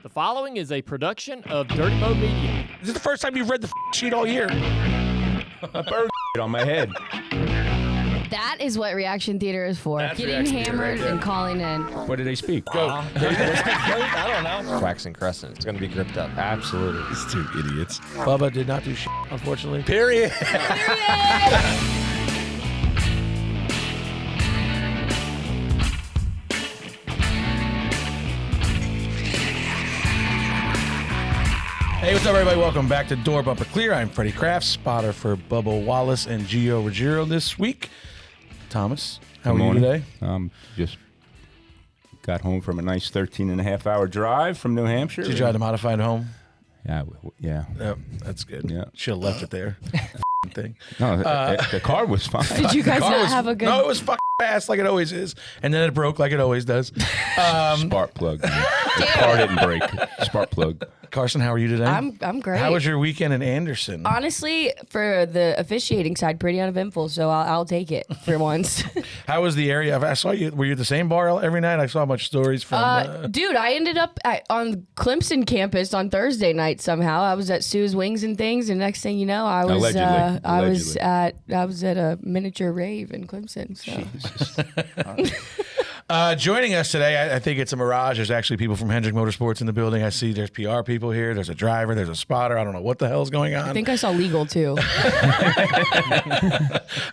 The following is a production of Dirty Mo Media. This is the first time you've read the sheet all year. A bird on my head. That is what reaction theater is for. That's getting reaction theater hammered right and calling in. What do they speak? Go. I don't know. Quacks and Crescent. It's going to be gripped up. Absolutely. These two idiots. Bubba did not do shit, unfortunately. Period. Hey, what's up, everybody? Welcome back to Door Bumper Clear. I'm Freddie Kraft, spotter for Bubba Wallace and Gio Ruggiero this week. Thomas, how are you today? Just got home from a nice 13-and-a-half-hour drive from New Hampshire. Did you drive the modified home? Yeah. Yep, that's good. Yeah. Should have left it there. Thing. No, the car was fine. Did you guys not have a good... No, it was fucking fast like it always is. And then it broke like it always does. Spark plug. The car didn't break. Spark plug. Carson, how are you today? I'm great. How was your weekend in Anderson? Honestly, for the officiating side, pretty uneventful, so I'll take it for once. How was the area? I saw you. Were you at the same bar every night? I saw a bunch of stories from... Dude, I ended up on Clemson campus on Thursday night somehow. I was at Sue's Wings and Things, and next thing you know, I was at a miniature rave in Clemson. So. Joining us today, I think it's a mirage. There's actually people from Hendrick Motorsports in the building. I see there's PR people here. There's a driver. There's a spotter. I don't know what the hell's going on. I think I saw legal too.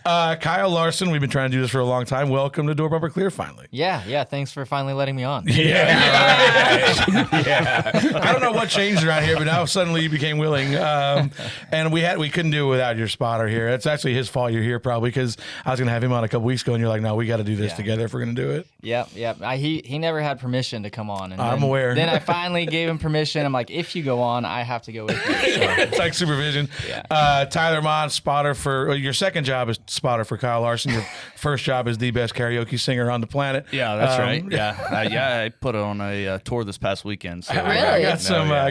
Kyle Larson, we've been trying to do this for a long time. Welcome to Door Bumper Clear finally. Yeah. Thanks for finally letting me on. Yeah. I don't know what changed around here, but now suddenly you became willing. And we couldn't do it without your spotter here. It's actually his fault you're here probably because I was going to have him on a couple weeks ago and you're like, no, we got to do this together if we're going to do it. Yep. He never had permission to come on. And I'm aware. Then I finally gave him permission. I'm like, if you go on, I have to go with you. So. It's like supervision. Yeah. Tyler Monn, spotter for your second job is spotter for Kyle Larson. Your first job is the best karaoke singer on the planet. Yeah, that's right. Yeah, I put it on a tour this past weekend. So Really? I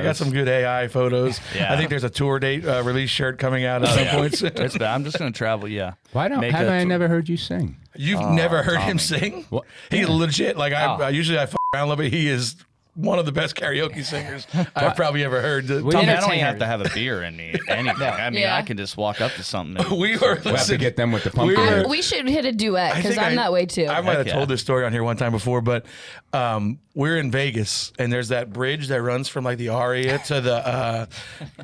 got some good AI photos. Yeah. I think there's a tour date release shirt coming out at some point. It's bad. I'm just going to travel, Haven't I never heard you sing? You've never heard him sing? What? He's legit. Like I usually I f around a little bit. He is one of the best karaoke singers I've probably ever heard. I don't even have to have a beer in me. Anything. I mean, Yeah. I can just walk up to something. And We were We'll have to get them with the pumpkin. We should hit a duet I because think I'm that way too. I might have Heck told yeah. this story on here one time before, but we're in Vegas and there's that bridge that runs from like the Aria to the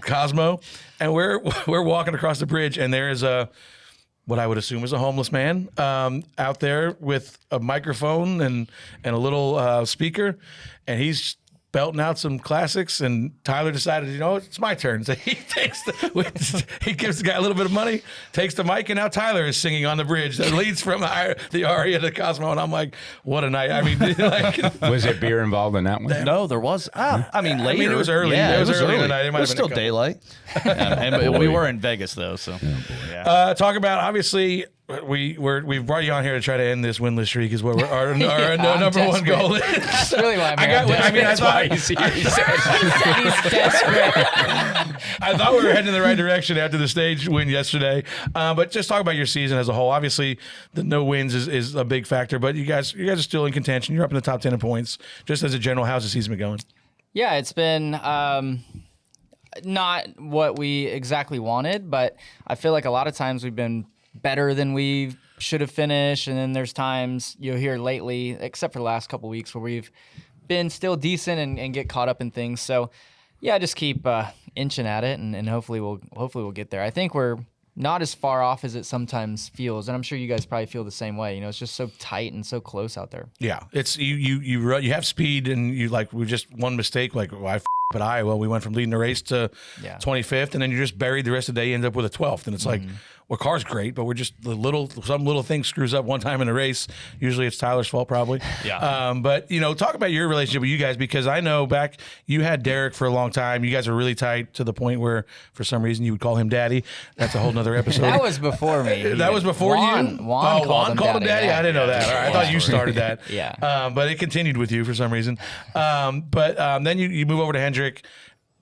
Cosmo, and we're walking across the bridge and there is what I would assume is a homeless man out there with a microphone and a little speaker, and he's belting out some classics, and Tyler decided, it's my turn. So he he gives the guy a little bit of money, takes the mic, and now Tyler is singing on the bridge that leads from the Aria to Cosmo, and I'm like, what a night. I mean, Was there beer involved in that one? no, there was. I mean, later. it was early. Yeah, It was early in the night. It It might was have been still a couple. daylight. And we were in Vegas, though. So, Talk about, obviously, we've brought you on here to try to end this winless streak is what our number one goal is. That's really why I thought he's desperate. I thought we were heading in the right direction after the stage win yesterday. But just talk about your season as a whole. Obviously, the no wins is a big factor, but you guys are still in contention. You're up in the top 10 in points. Just as a general, how's the season been going? Yeah, it's been not what we exactly wanted, but I feel like a lot of times we've been better than we should have finished, and then there's times here lately, except for the last couple weeks, where we've been still decent and get caught up in things. So yeah, just keep inching at it, and hopefully we'll get there. I think we're not as far off as it sometimes feels, and I'm sure you guys probably feel the same way. It's just so tight and so close out there. Yeah, it's you have speed, and we just one mistake, like at Iowa, we went from leading the race to 25th, and then you just buried the rest of the day, you end up with a 12th, and it's like, well, car's great, but we're just some little thing screws up one time in a race. Usually it's Tyler's fault, probably. Yeah. But talk about your relationship with you guys, because I know back you had Derek for a long time. You guys are really tight to the point where for some reason you would call him Daddy. That's a whole nother episode. That was before me. That was before Juan you. Juan called him Daddy. I didn't know that. All right, I thought you started that. Yeah. But it continued with you for some reason. But then you move over to Hendrick.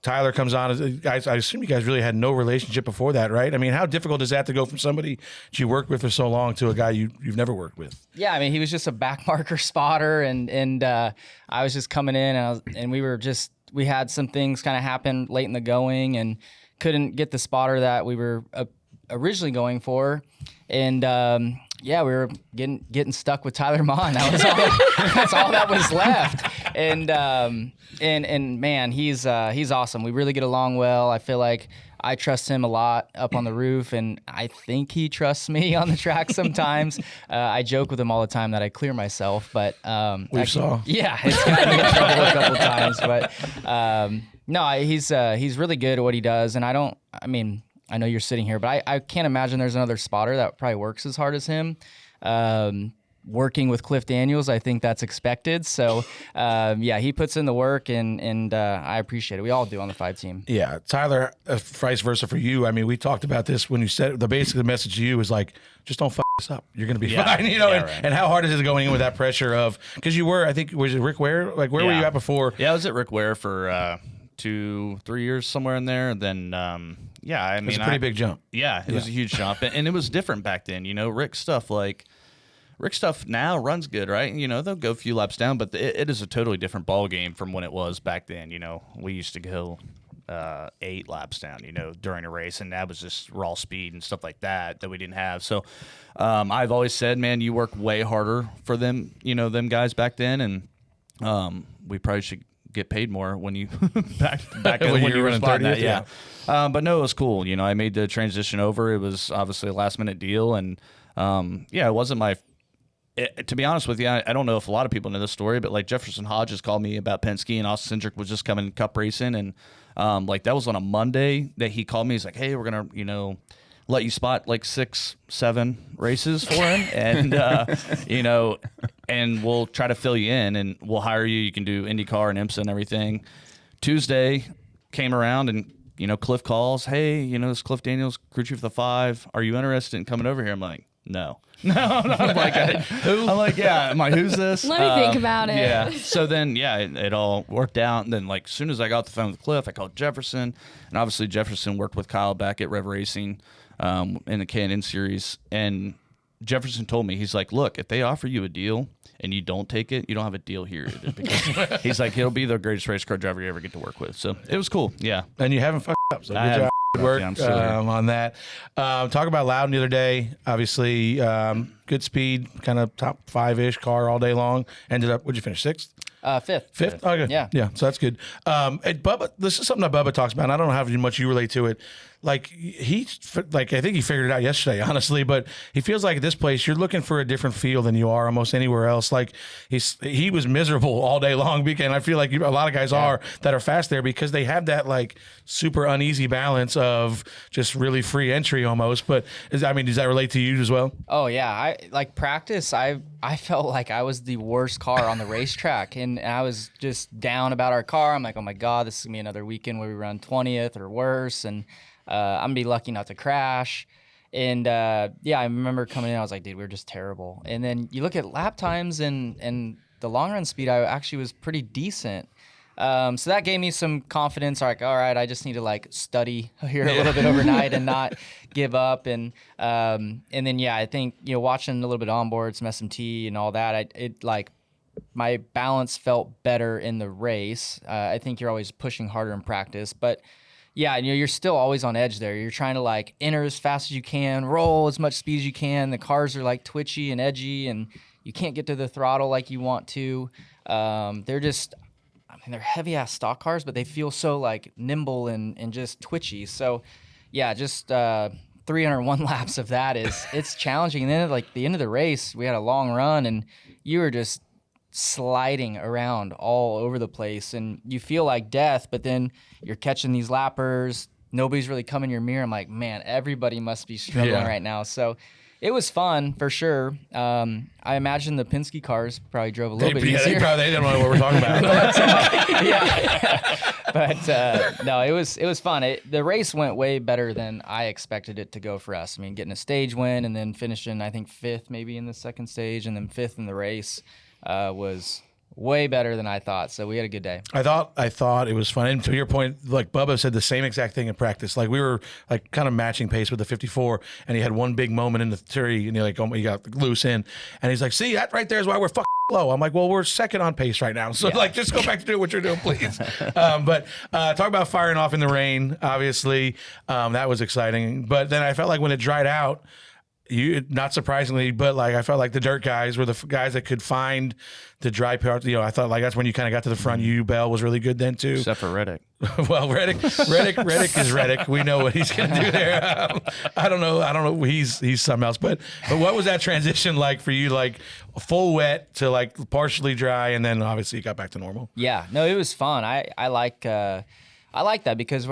Tyler comes on. I assume you guys really had no relationship before that, right? I mean, how difficult is that to go from somebody that you worked with for so long to a guy you've never worked with? Yeah, I mean, he was just a back marker spotter, and I was just coming in, and we were just we had some things kind of happen late in the going and couldn't get the spotter that we were originally going for. And we were getting stuck with Tyler Monn. That was all. That's all that was left. And man, he's awesome. We really get along well. I feel like I trust him a lot up on the roof, and I think he trusts me on the track sometimes. I joke with him all the time that I clear myself, but saw. Yeah, it's gotten me in trouble a couple times, but no, he's really good at what he does, and I know you're sitting here, but I can't imagine there's another spotter that probably works as hard as him. Working with Cliff Daniels, I think that's expected. So, he puts in the work, and I appreciate it. We all do on the 5 team. Yeah, Tyler, vice versa for you. I mean, we talked about this when you said the message to you was like, just don't f this up. You're going to be fine, and how hard is it going in with that pressure of, because you were, I think, was it Rick Ware? Like, where were you at before? Yeah, I was at Rick Ware for 2-3 years, somewhere in there. And then, it was a pretty big jump. Yeah, it was a huge jump. And it was different back then. Rick stuff now runs good, right? They'll go a few laps down, but it is a totally different ball game from when it was back then. We used to go 8 laps down, during a race, and that was just raw speed and stuff like that we didn't have. So I've always said, man, you work way harder for them, them guys back then, and we probably should get paid more when you back when you were running spotting 30th, that, but no, it was cool. I made the transition over. It was obviously a last minute deal, and it wasn't my. To be honest with you, I don't know if a lot of people know this story, but like Jefferson Hodges called me about Penske, and Austin Cindric was just coming cup racing, and that was on a Monday that he called me. He's like, "Hey, we're gonna let you spot like 6-7 races for him, and and we'll try to fill you in, and we'll hire you. You can do IndyCar and IMSA and everything." Tuesday came around, and Cliff calls, "Hey, this Cliff Daniels, crew chief of the 5. Are you interested in coming over here?" I'm like, No. I'm like, who? I'm like, yeah. I'm like, who's this? Let me think about it. Yeah. So then, it all worked out. And then, as soon as I got the phone with Cliff, I called Jefferson. And obviously, Jefferson worked with Kyle back at Rev Racing in the K&N series. And Jefferson told me, he's like, look, if they offer you a deal and you don't take it, you don't have a deal here. Because he's like, he'll be the greatest race car driver you ever get to work with. So it was cool. Yeah. And you haven't fucked up. So good job. Work on that. Talk about Loudon the other day. Obviously, good speed, kind of top 5-ish car all day long. Ended up, what'd you finish, 6th? 5th. 5th? Oh, good. Yeah. So that's good. And Bubba, this is something that Bubba talks about. And I don't know how much you relate to it. I think he figured it out yesterday, honestly. But he feels like at this place, you're looking for a different feel than you are almost anywhere else. Like he was miserable all day long weekend. I feel like a lot of guys are that are fast there because they have that super uneasy balance of just really free entry almost. But does that relate to you as well? Oh yeah, practice. I felt like I was the worst car on the racetrack, and I was just down about our car. I'm like, oh my God, this is gonna be another weekend where we run 20th or worse, and I'm gonna be lucky not to crash. And I remember coming in, I was like, dude, we were just terrible. And then you look at lap times and the long run speed, I actually was pretty decent. So that gave me some confidence. Like, all right, I just need to study here a little bit overnight and not give up. And then I think watching a little bit onboard, some SMT and all that, my balance felt better in the race. I think you're always pushing harder in practice, but yeah, you're still always on edge there. You're trying to enter as fast as you can, roll as much speed as you can. The cars are twitchy and edgy, and you can't get to the throttle like you want to. They're just, they're heavy ass stock cars, but they feel so nimble and just twitchy. So yeah, just 301 laps of that it's challenging. And then at the end of the race, we had a long run, and you were just sliding around all over the place, and you feel like death, but then you're catching these lappers. Nobody's really coming in your mirror. I'm like, man, everybody must be struggling right now. So it was fun for sure. I imagine the Penske cars probably drove a little bit easier. They didn't know what we're talking about. But no, it was fun. The race went way better than I expected it to go for us. Getting a stage win and then finishing, I think 5th maybe in the second stage, and then 5th in the race was way better than I thought. So we had a good day. I thought it was fun. And to your point, Bubba said the same exact thing in practice. We were kind of matching pace with the 54, and he had one big moment in the tree, and he got loose in, and he's like, see, that right there is why we're fucking low. I'm like, well, we're second on pace right now. So like, just go back to doing what you're doing, please. But talk about firing off in the rain. Obviously, that was exciting. But then I felt like when it dried out, not surprisingly, but like I felt like the dirt guys were the guys that could find the dry part. You know, I thought like that's when you kind of got to the front. Bell was really good then too. Except for Reddick. Well, Reddick is Reddick. We know what he's going to do there. I don't know. He's something else. But what was that transition like for you? Like full wet to like partially dry, and then obviously you got back to normal. Yeah, no, it was fun. I like that because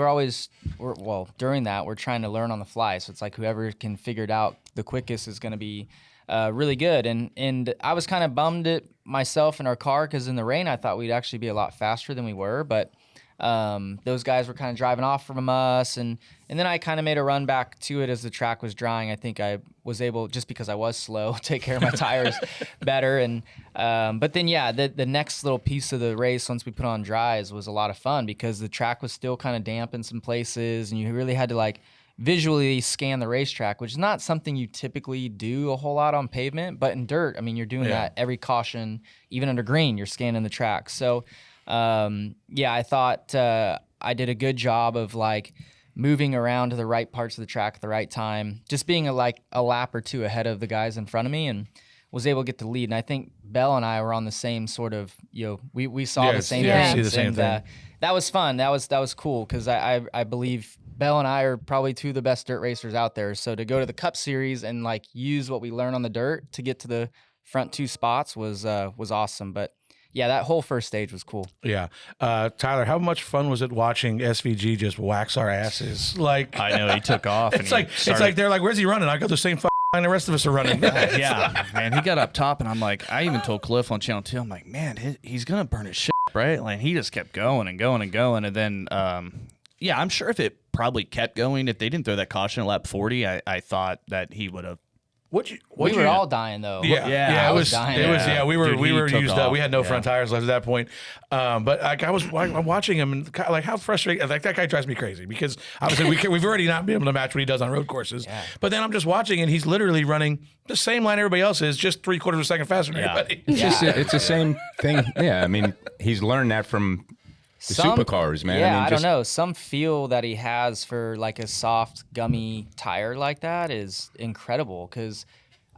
during that we're trying to learn on the fly. So it's like whoever can figure it out the quickest is going to be really good. And I was kind of bummed at myself in our car because in the rain I thought we'd actually be a lot faster than we were, but those guys were kind of driving off from us, and then I kind of made a run back to it as the track was drying. I think I was able, just because I was slow, take care of my tires better. And but then the next little piece of the race once we put on dries was a lot of fun because the track was still kind of damp in some places, and you really had to like visually scan the racetrack, which is not something you typically do a whole lot on pavement, but in dirt, I mean, you're doing that every caution, even under green, you're scanning the track. So I thought I did a good job of like moving around to the right parts of the track at the right time, just being a lap or two ahead of the guys in front of me, and was able to get the lead. And I think Bell and I were on the same sort of, we saw the same things. See the same thing. That was fun. That was cool because I believe Bell and I are probably two of the best dirt racers out there. So to go to the Cup Series and like use what we learned on the dirt to get to the front two spots was awesome. But yeah, that whole first stage was cool. Yeah. Tyler, how much fun was it watching SVG just wax our asses? Like, I know he took off. It's like they're like, where's he running? I got the same line the rest of us are running. Yeah, man, he got up top, and I'm like, I even told Cliff on Channel 2, I'm like, man, he's gonna burn his shit, right? Like he just kept going and going and going, and then I'm sure if it probably kept going, if they didn't throw that caution at lap 40, I thought that he would have. We were all dying though. Yeah, it was dying. It was. Yeah, we were Dude, we were used off. up. We had no front tires left at that point. But like I'm watching him and like how frustrating. Like that guy drives me crazy because obviously we've already not been able to match what he does on road courses. Yeah. But then I'm just watching and he's literally running the same line everybody else is, just 3/4 of a second faster than everybody. It's the same thing. Yeah, I mean he's learned that from the supercars, man. Yeah, I don't know. Some feel that he has for like a soft, gummy tire like that is incredible because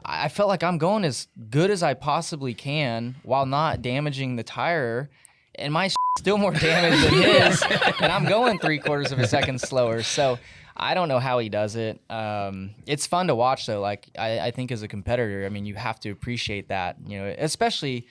I felt like I'm going as good as I possibly can while not damaging the tire, and my still more damaged than his, and I'm going 3/4 of a second slower. So I don't know how he does it. It's fun to watch though. Like I think as a competitor, I mean, you have to appreciate that. Especially.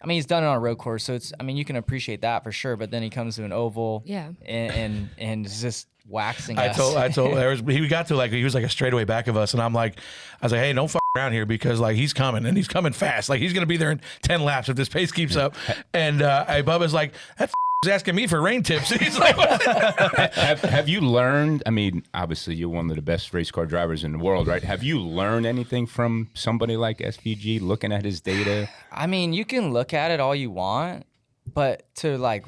I mean, he's done it on a road course, so you can appreciate that for sure. But then he comes to an oval, and is just waxing us. I told he got to like he was like a straightaway back of us, and I was like, hey, don't f around here because like he's coming and he's coming fast. Like he's gonna be there in 10 laps if this pace keeps up. And Bubba's like that. Was asking me for rain tips. He's like, have you learned? I mean, obviously you're one of the best race car drivers in the world, right? Have you learned anything from somebody like SVG, looking at his data? I mean, you can look at it all you want, but to like,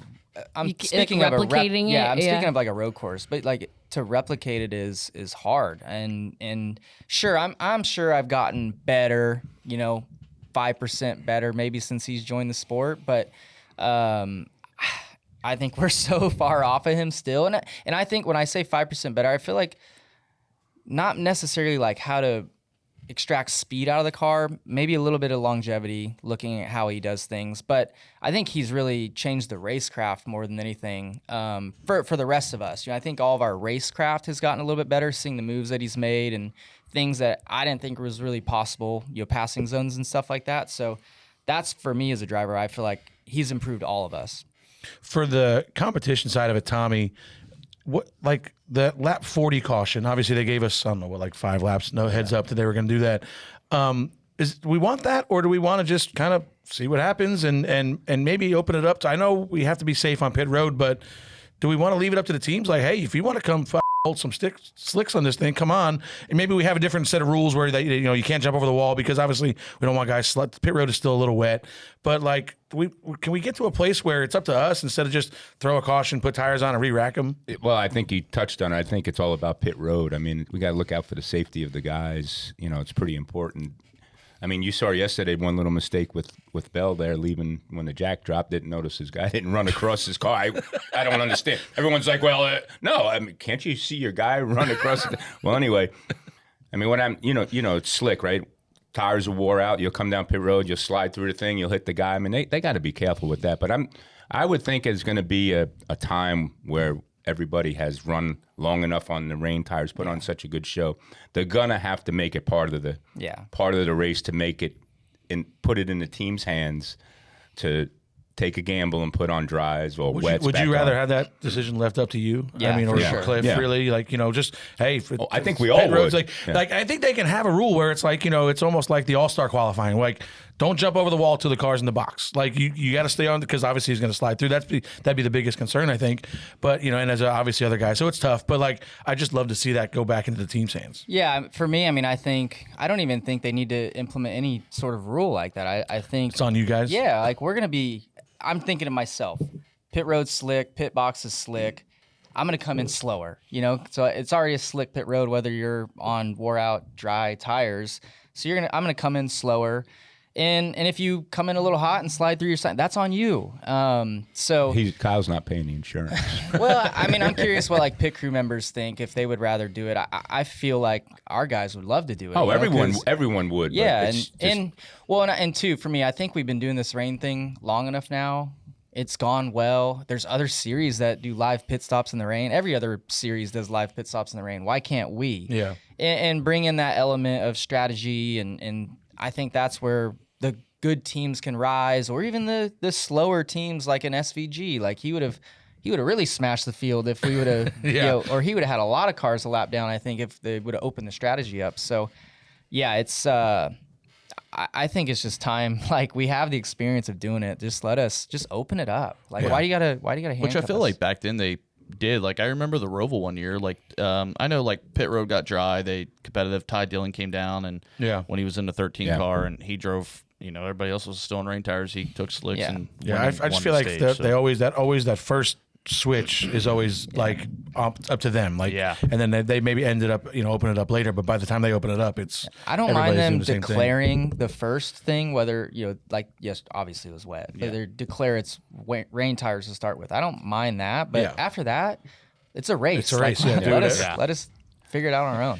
I'm speaking like of replicating it. I'm speaking of like a road course, but like to replicate it is hard. And sure, I'm sure I've gotten better, 5% better maybe since he's joined the sport, but I think we're so far off of him still. And I think when I say 5% better, I feel like not necessarily like how to extract speed out of the car, maybe a little bit of longevity, looking at how he does things. But I think he's really changed the racecraft more than anything for the rest of us. I think all of our racecraft has gotten a little bit better, seeing the moves that he's made and things that I didn't think was really possible, passing zones and stuff like that. So that's, for me as a driver, I feel like he's improved all of us. For the competition side of it, Tommy, what like the lap 40 caution? Obviously, they gave us 5 laps, no heads up that they were going to do that. Do we want that, or do we want to just kind of see what happens and maybe open it up to? I know we have to be safe on pit road, but do we want to leave it up to the teams? Like, hey, if you want to come hold some slicks on this thing, come on. And maybe we have a different set of rules where you can't jump over the wall because obviously we don't want guys. The pit road is still a little wet, but like, can we get to a place where it's up to us instead of just throw a caution, put tires on, and re-rack them? Well, I think you touched on it. I think it's all about pit road. I mean, we got to look out for the safety of the guys. It's pretty important. I mean, you saw yesterday one little mistake with Bell there leaving when the jack dropped. Didn't notice his guy didn't run across his car. I don't understand. Everyone's like, well, no. I mean, can't you see your guy run across? Well, anyway, I mean, when I'm, it's slick, right? Tires are wore out. You'll come down pit road. You'll slide through the thing. You'll hit the guy. I mean, they got to be careful with that. But I would think it's going to be a time where everybody has run long enough on the rain tires, put on such a good show. They're gonna have to make it part of the race to make it and put it in the team's hands to take a gamble and put on dries or wets. Would you rather have that decision left up to you? Yeah, I mean, or for sure. Cliff, really, just hey. I think we all would. Like I think they can have a rule where it's like it's almost like the All-Star qualifying. Like, don't jump over the wall to the cars in the box. Like you got to stay on because obviously he's going to slide through. That'd be the biggest concern, I think. But and as obviously other guys, so it's tough. But like I just love to see that go back into the team's hands. Yeah, for me, I mean, I don't even think they need to implement any sort of rule like that. I think It's on you guys. Yeah, like I'm thinking to myself, pit road's slick, pit box is slick. I'm going to come in slower, So it's already a slick pit road, whether you're on wore out, dry tires. So I'm going to come in slower. And if you come in a little hot and slide through your side, that's on you. Kyle's not paying the insurance. Well, I mean, I'm curious what like pit crew members think if they would rather do it. I feel like our guys would love to do it. Oh, everyone would. Yeah, and two, for me, I think we've been doing this rain thing long enough now. It's gone well. There's other series that do live pit stops in the rain. Every other series does live pit stops in the rain. Why can't we? Yeah. And bring in that element of strategy, and I think that's where the good teams can rise, or even the slower teams like an SVG. Like he would have really smashed the field if we would have, or he would have had a lot of cars a lap down. I think if they would have opened the strategy up. So, yeah, it's. I think it's just time. Like we have the experience of doing it. Just let us open it up. Like why do you gotta handcuff Which I feel us? like back then they did. Like I remember the Roval one year. Like I know like pit road got dry. They competitive. Ty Dillon came down and when he was in the 13 car and he drove. Everybody else was still on rain tires. He took slicks and I just feel like they always that first switch is always like up to them. Like and then they maybe ended up open it up later. But by the time they open it up, it's I don't mind them the declaring the first thing whether like yes obviously it was wet, but they declare it's rain tires to start with. I don't mind that, but after that, it's a race. It's a race. Like, let us figure it out on our own.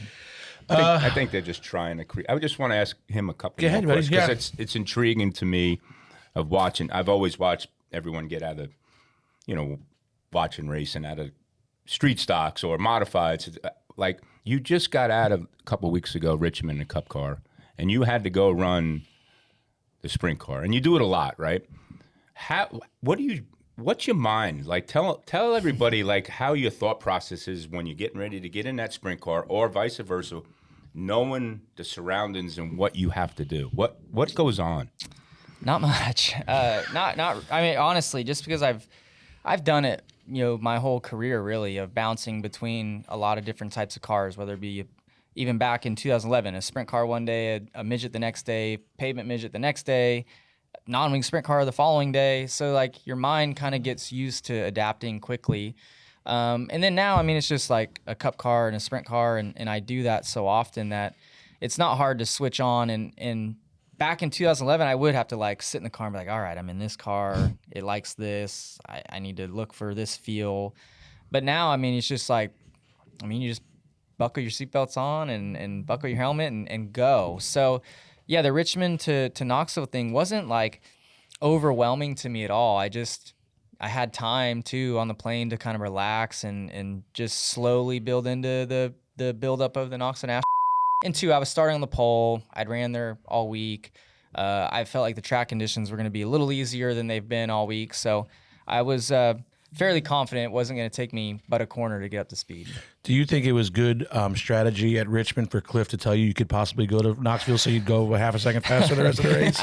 I think they're just trying to create. I just want to ask him a couple more questions because it's intriguing to me of watching. I've always watched everyone get out of, watching racing out of street stocks or modifieds. Like you just got out of a couple of weeks ago, Richmond in a Cup car, and you had to go run the sprint car, and you do it a lot, right? What's your mind like? Tell everybody like how your thought process is when you're getting ready to get in that sprint car, or vice versa, knowing the surroundings and what you have to do. What goes on? Not much. Not. I mean, honestly, just because I've done it, my whole career really of bouncing between a lot of different types of cars, whether it be even back in 2011, a sprint car one day, a midget the next day, pavement midget the next day, non-wing sprint car the following day. So like your mind kind of gets used to adapting quickly. And then now, I mean, it's just like a Cup car and a sprint car, and I do that so often that it's not hard to switch on. And back in 2011, I would have to like sit in the car and be like, all right, I'm in this car. It likes this. I need to look for this feel. But now, I mean, it's just like, you just buckle your seatbelts on and buckle your helmet and go. So, yeah, the Richmond to Knoxville thing wasn't like overwhelming to me at all. I had time too on the plane to kind of relax and just slowly build into the buildup of the Knoxville. And two, I was starting on the pole. I'd ran there all week. I felt like the track conditions were going to be a little easier than they've been all week. So I was fairly confident it wasn't going to take me but a corner to get up to speed. Do you think it was good strategy at Richmond for Cliff to tell you could possibly go to Knoxville so you'd go a half a second faster the rest of the race?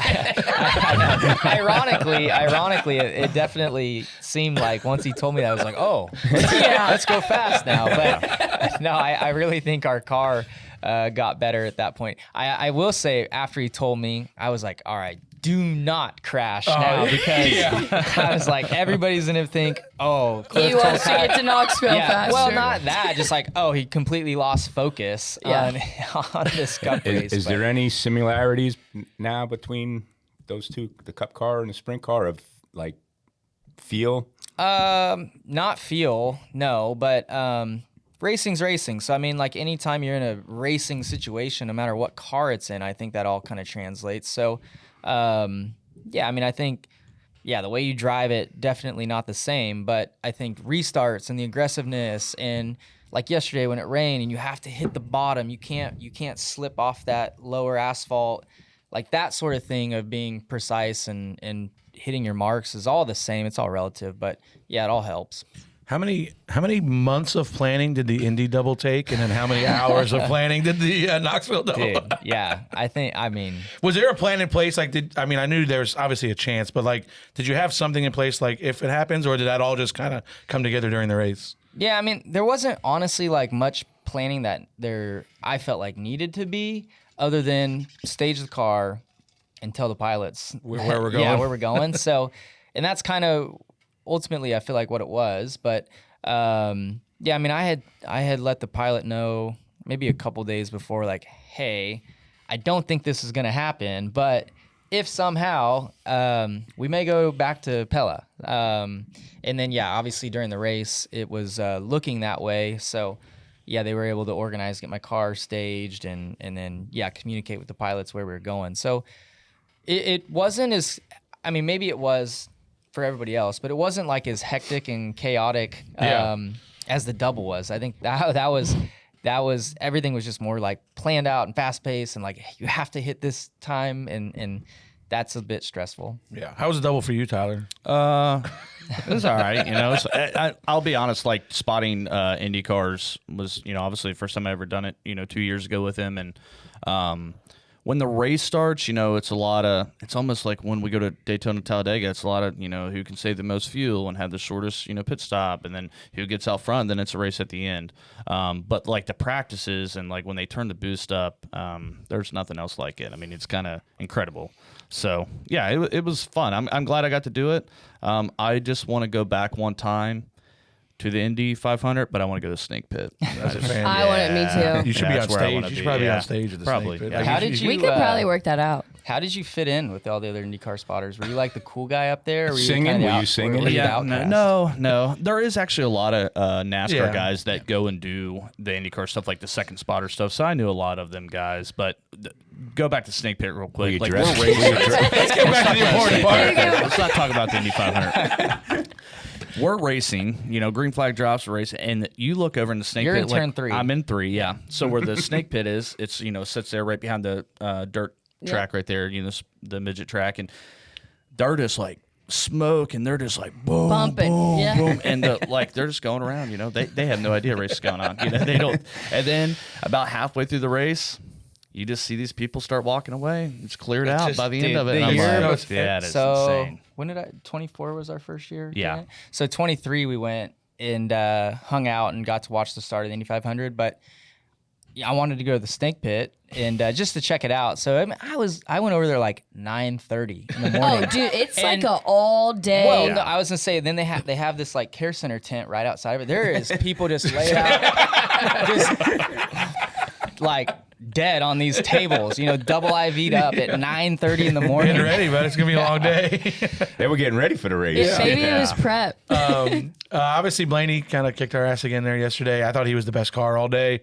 Ironically, it definitely seemed like once he told me that, I was like, oh, let's go fast now. But no, I really think our car got better at that point. I will say after he told me, I was like, all right, do not crash now because I was like, everybody's gonna think, oh, He wants to get to Knoxville faster. Well, not that. Just like, oh, he completely lost focus on this Cup race. Is there any similarities now between those two, the Cup car and the Sprint car, of like feel? Not feel, no, but racing's racing. So I mean, like anytime you're in a racing situation, no matter what car it's in, I think that all kind of translates. So, I mean, I think, the way you drive it, definitely not the same. But I think restarts and the aggressiveness, and like yesterday when it rained and you have to hit the bottom, you can't slip off that lower asphalt, like that sort of thing of being precise and hitting your marks is all the same. It's all relative, but yeah, it all helps. How many months of planning did the Indy double take, and then how many hours of planning did the Knoxville double? Dude, yeah, I mean, was there a plan in place? Like, I knew there was obviously a chance, but like, did you have something in place, like if it happens, or did that all just kind of come together during the race? Yeah, I mean, there wasn't honestly like much planning that I felt like needed to be, other than stage the car and tell the pilots where we're going. Yeah, where we're going. So, and that's kind of ultimately, I feel like what it was. But I mean, I had let the pilot know maybe a couple days before, like, hey, I don't think this is gonna happen, but if somehow we may go back to Pella. And then obviously during the race it was looking that way. So they were able to organize, get my car staged, and then communicate with the pilots where we were going. So it wasn't as, I mean, maybe it was for everybody else, but it wasn't like as hectic and chaotic as the double was. I think that was everything was just more like planned out and fast paced, and like you have to hit this time, and that's a bit stressful. Yeah. How was the double for you, Tyler? It was all right. You know, I'll be honest, like spotting Indy cars was, obviously the first time I ever done it, 2 years ago with him. And when the race starts, it's it's almost like when we go to Daytona Talladega, it's a lot of, who can save the most fuel and have the shortest, pit stop, and then who gets out front, then it's a race at the end. But like the practices and like when they turn the boost up, there's nothing else like it. I mean, it's kind of incredible. So yeah, it was fun. I'm glad I got to do it. I just want to go back one time to the Indy 500, but I want to go to the Snake Pit. As a fan, I want it, me too. you should be on That's where I stage. wanna You should be, probably be yeah. on stage at the Probably, Snake Pit. yeah. Like, How did you? We could probably work that out. How did you fit in with all the other IndyCar spotters? Were you like the cool guy up there? Or were Singing? You kinda Were you singing? were you the Yeah, outcast? no. There is actually a lot of NASCAR Yeah. guys that go and do the IndyCar stuff, like the second spotter stuff. So I knew a lot of them guys. But go back to Snake Pit real quick. you Like, dressed- we're racing. Let's get back to the important part. Let's not talk about the Indy 500. We're racing, green flag drops, we're racing, and you look over in the Snake You're Pit. in turn 3. I'm in 3, yeah. So where the Snake Pit is, it's, sits there right behind the dirt track right there, the midget track, and they're just like smoke, and they're just like boom, Bumping, boom, yeah. boom, and they're just going around, they have no idea a race is going on, they don't. And then about halfway through the race, you just see these people start walking away. It's cleared out just- by the end Dude, of it. the And I'm year like, before- yeah, it's so insane. when did 24 was our first year? Yeah. doing it? So 23 we went and hung out and got to watch the start of the Indy 500, but I wanted to go to the Snake Pit and just to check it out. So I went over there like 9:30 in the morning. Oh, dude, it's And- like a all day. Well, no, I was gonna say then they have this like care center tent right outside of it. There is people just laid out, just like dead on these tables. Double IV'd up at 9:30 in the morning. Getting ready, but it's gonna be a long day. They were getting ready for the race. Maybe it was prep. Obviously, Blaney kind of kicked our ass again there yesterday. I thought he was the best car all day.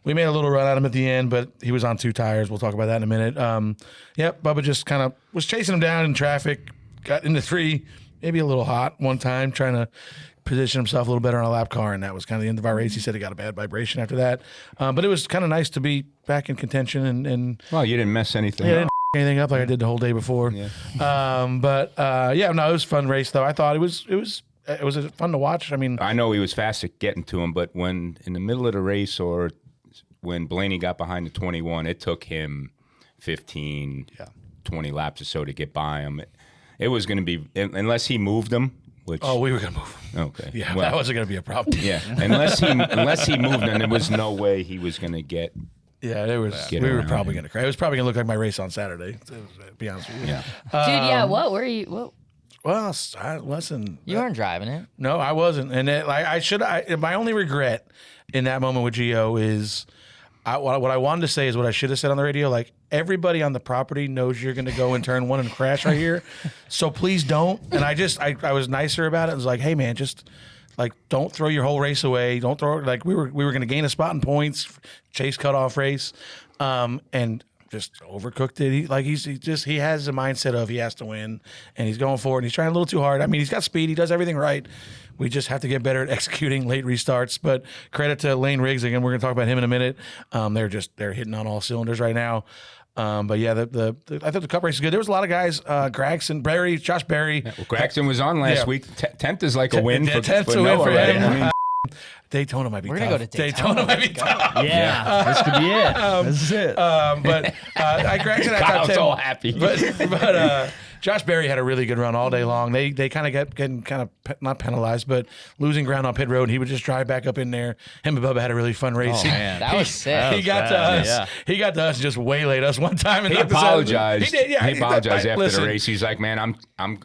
We made a little run at him at the end, but he was on 2 tires. We'll talk about that in a minute. Bubba just kind of was chasing him down in traffic, got into 3, maybe a little hot one time, trying to position himself a little better on a lap car, and that was kind of the end of our race. He said he got a bad vibration after that. But it was kind of nice to be back in contention and Well, you didn't mess anything I up. didn't anything up like I did the whole day before. Yeah. It was a fun race though. I thought it was fun to watch. I mean, I know he was fast at getting to him, but when in the middle of the race or when Blaney got behind the 21, it took him 15, 20 laps or so to get by him. It was going to be, unless he moved him, which... we were going to move him. Okay. Yeah, Well, that wasn't going to be a problem. yeah, unless he moved, then there was no way he was going to get Yeah, it was. Get we were around probably it. going to cry. It was probably going to look like my race on Saturday. To be honest with you. Yeah. Dude, yeah. What were you? What? Well, listen. You weren't driving it. No, I wasn't. And I should. My only regret in that moment with Gio is, what I wanted to say is what I should have said on the radio. Like, everybody on the property knows you're going to go in turn 1 and crash right here, so please don't. And I was nicer about it. I was like, hey man, just like don't throw your whole race away. Don't throw it. Like we were going to gain a spot in points, chase cutoff race, and just overcooked it. He has a mindset of he has to win, and he's going for it. And he's trying a little too hard. I mean, he's got speed. He does everything right. We just have to get better at executing late restarts. But credit to Layne Riggs again. We're going to talk about him in a minute. They're hitting on all cylinders right now. But yeah, I thought the Cup race is good. There was a lot of guys. Gregson, Berry, Josh Berry. Well, Gregson was on last week. 10th is like a win for 10th for a win Noah, for right? him. I mean, Daytona might be We're tough. gonna go to Daytona. Might be tough. Yeah, this could be it. This is it. But Gregson, I Kyle's thought all happy. But Josh Berry had a really good run all day long. They kind of getting not penalized, but losing ground on pit road. He would just drive back up in there. Him and Bubba had a really fun race. Oh, man. That was sick. He got to us. Yeah. He got to us and just waylaid us one time. And He knocked us out. apologized. He did. Yeah, he apologized after listen, the race. He's like, man, I'm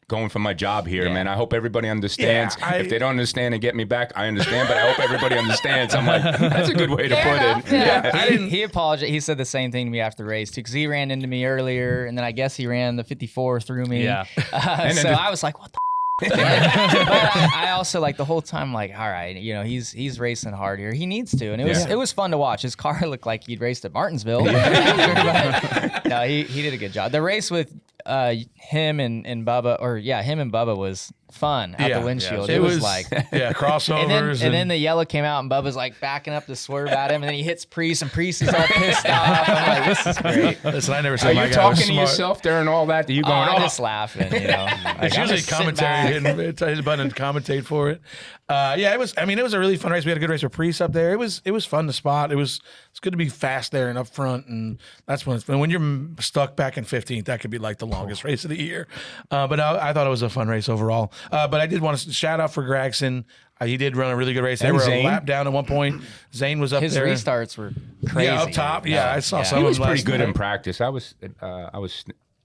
going for my job here, man. I hope everybody understands. Yeah, if they don't understand and get me back, I understand, but I hope everybody understands. I'm like, that's a good way to Fair put enough, it. yeah. He apologized. He said the same thing to me after the race too, because he ran into me earlier, and then I guess he ran the 54 through me. Yeah. So I was like, what the. But I also like the whole time like, all right, he's racing hard here. He needs to, and it was fun to watch. His car looked like he'd raced at Martinsville. But, no, he did a good job. The race with him and Bubba, him and Bubba was fun out the windshield. It was like crossovers. and then the yellow came out and Bubba's like backing up to swerve at him, and then he hits Priest and Priest is all pissed off. I'm like, this is great. Listen, I never Are said my you guy was talking to smart. yourself during all that? Are you going, I'm just laughing, It's Like, I'm usually just sitting commentary back. hitting his button and commentate for it. It was. I mean, it was a really fun race. We had a good race with Priest up there. It was fun to spot. It's good to be fast there and up front, and that's when it's fun. When you're stuck back in 15th, that could be like the longest race of the year. But I thought it was a fun race overall. But I did want to shout out for Gregson. He did run a really good race. They And were Zane. a lap down at one point. Zane was up His there. restarts were crazy. Yeah, up top. Yeah, I saw some He of was them pretty last good night. in practice. I was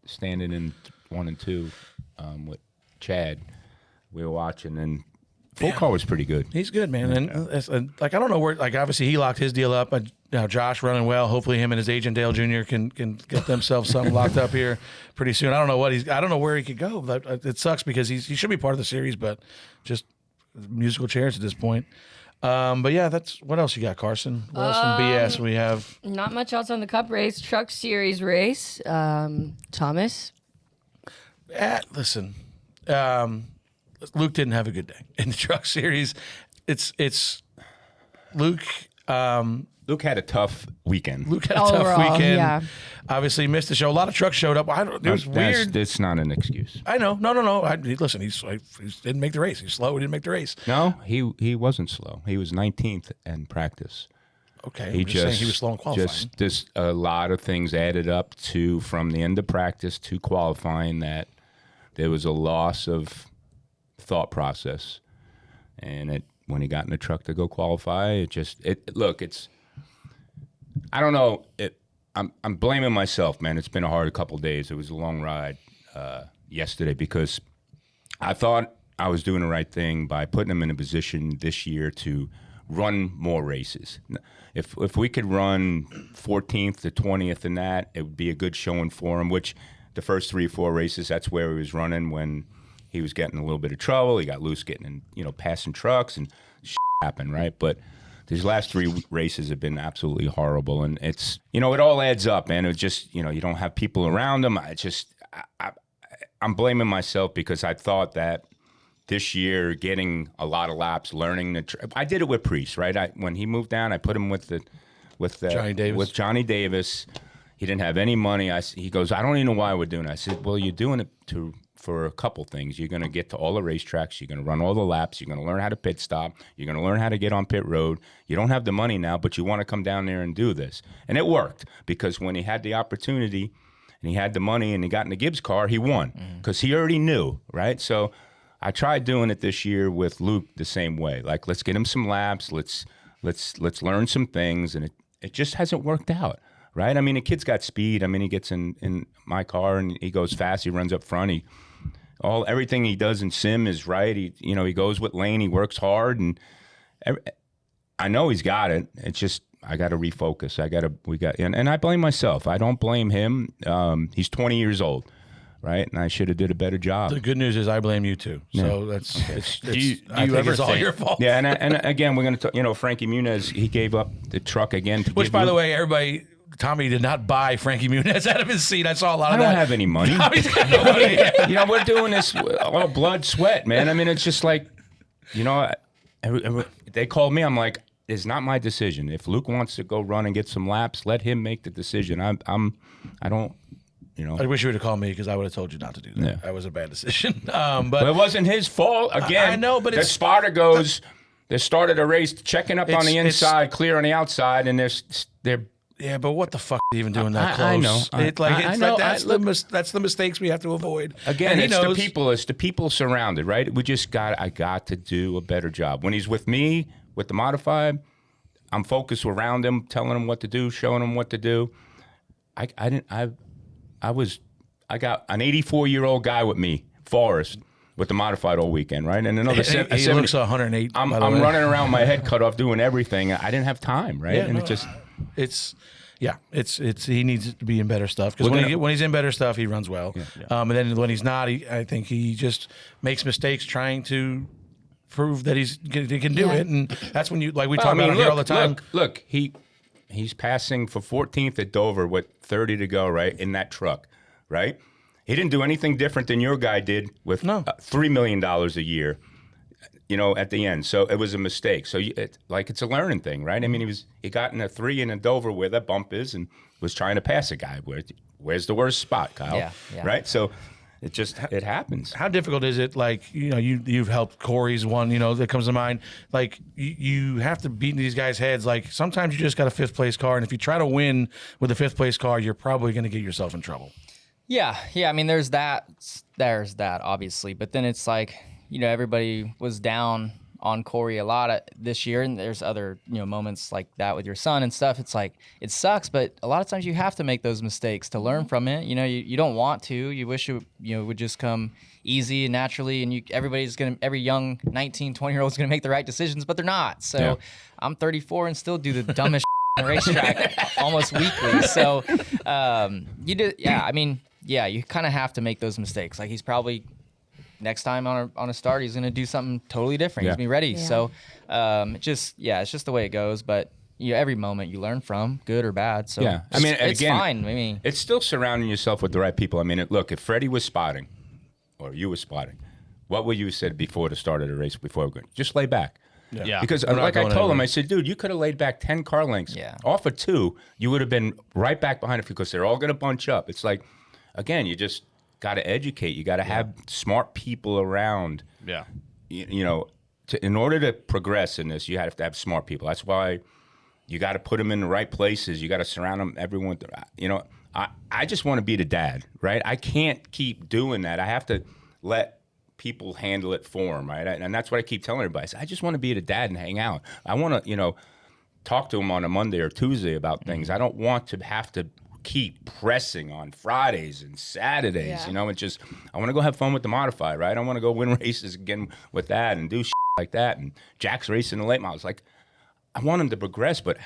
standing in 1 and 2 with Chad. We were watching, and full car was pretty good. He's good, man. And I don't know where. Like, obviously, he locked his deal up. Now Josh running well. Hopefully, him and his agent Dale Jr. can get themselves something locked up here pretty soon. I don't know where he could go. But it sucks because he should be part of the series, but just musical chairs at this point. But yeah, that's what else you got, Carson? What else from BS we have? Not much else on the Cup race. Truck Series race. Thomas. Listen, Luke didn't have a good day in the Truck Series. It's Luke. Luke had a tough weekend. Luke had a tough Overall, weekend. yeah. Obviously missed the show. A lot of trucks showed up. It was weird. It's not an excuse. I know. No. Listen, he didn't make the race. He's slow. He didn't make the race. No, he wasn't slow. He was 19th in practice. Okay, He I'm just saying he was slow in qualifying. Just a lot of things added up to from the end of practice to qualifying that there was a loss of thought process, and when he got in the truck to go qualify, I don't know. I'm blaming myself, man. It's been a hard couple days. It was a long ride yesterday because I thought I was doing the right thing by putting him in a position this year to run more races. If we could run 14th to 20th in that, it would be a good showing for him, which the first 3 or 4 races, that's where he was running when he was getting a little bit of trouble. He got loose getting in, passing trucks and shit happened, right? But these last 3 races have been absolutely horrible. And it's, it all adds up, man. It's just, you don't have people around him. I'm blaming myself because I thought that this year, getting a lot of laps, learning I did it with Priest, right? When he moved down, I put him with Johnny Davis. With Johnny Davis. He didn't have any money. He goes, I don't even know why we're doing it. I said, well, you're doing it for a couple things. You're going to get to all the racetracks. You're going to run all the laps. You're going to learn how to pit stop. You're going to learn how to get on pit road. You don't have the money now, but you want to come down there and do this. And it worked because when he had the opportunity and he had the money and he got in the Gibbs car, he won because he already knew, right? So I tried doing it this year with Luke the same way. Like, let's get him some laps. Let's learn some things, and it just hasn't worked out, right? I mean, the kid's got speed. I mean, he gets in my car and he goes fast. He runs up front. Everything he does in sim is right. He goes with Layne. He works hard, and I know he's got it. It's just I got to refocus. And I blame myself. I don't blame him. He's 20 years old, right? And I should have did a better job. The good neuse is I blame you too. So that's Do you it's all your fault. Yeah, and again, we're going to talk. Frankie Muniz, he gave up the truck again. Which, by the way, everybody. Tommy did not buy Frankie Muniz out of his seat. I saw a lot of that. I don't have any money. Tommy's got no money. We're doing this all blood, sweat, man. I mean, it's just like, they called me. I'm like, it's not my decision. If Luke wants to go run and get some laps, let him make the decision. I don't. I wish you would have called me because I would have told you not to do that. Yeah. That was a bad decision. But it wasn't his fault. Again, I know, but the it's spotter goes. They started a race, checking up on the inside, clear on the outside, and they're. Yeah, but what the fuck are you even doing that close? I know. I know. That's the mistakes we have to avoid. Again, it's the people surrounded, right? I got to do a better job. When he's with me, with the modified, I'm focused around him, telling him what to do, showing him what to do. I got an 84-year-old guy with me, Forrest, with the modified all weekend, right? And another he looks 108. I'm running around my head cut off doing everything. I didn't have time, right? Yeah, and he needs to be in better stuff because when he's in better stuff, he runs well. Yeah. And then when he's not, I think he just makes mistakes trying to prove that he can do it, and that's when we talk about it here all the time. Look, he's passing for 14th at Dover with 30 to go, right, in that truck, right? He didn't do anything different than your guy did with $3 million a year. At the end. So it was a mistake. So it's a learning thing, right? I mean, he got in a 3 in a Dover where that bump is and was trying to pass a guy. Where's the worst spot, Kyle? Yeah. Right? So it happens. How difficult is it? You've helped Corey's one, that comes to mind. You have to beat these guys' heads. Sometimes you just got a 5th place car, and if you try to win with a 5th place car, you're probably going to get yourself in trouble. Yeah. I mean, there's that, obviously. But then it's everybody was down on Corey a lot this year, and there's other moments like that with your son and stuff. It's it sucks, but a lot of times you have to make those mistakes to learn from it. You don't want to. You wish it would just come easy and naturally, and every young 19, 20-year-old is gonna make the right decisions, but they're not. So I'm 34 and still do the dumbest on the racetrack almost weekly. So you do. Yeah, I mean, you kind of have to make those mistakes. He's probably. Next time on a start, he's going to do something totally different. He's going to be ready. Yeah. So it's just the way it goes. But every moment you learn from, good or bad. So I mean, it's again, fine. I mean, it's still surrounding yourself with the right people. I mean, look, if Freddie was spotting, or you were spotting, what would you have said before the start of the race? Before just lay back. Yeah. Because I told him, I said, dude, you could have laid back 10 car lengths. Yeah. Off of 2, you would have been right back behind it because they're all going to bunch up. It's again, you just. Got to educate. You got to have smart people around. Yeah. In order to progress in this, you have to have smart people. That's why you got to put them in the right places. You got to surround them. Everyone. I just want to be the dad, right? I can't keep doing that. I have to let people handle it for them, right? And that's what I keep telling everybody. I just want to be the dad and hang out. I want to, talk to them on a Monday or Tuesday about things. I don't want to have to keep pressing on Fridays and Saturdays, and just I want to go have fun with the modified, right? I want to go win races again with that and do shit like that. And Jack's racing the late models. I want him to progress, but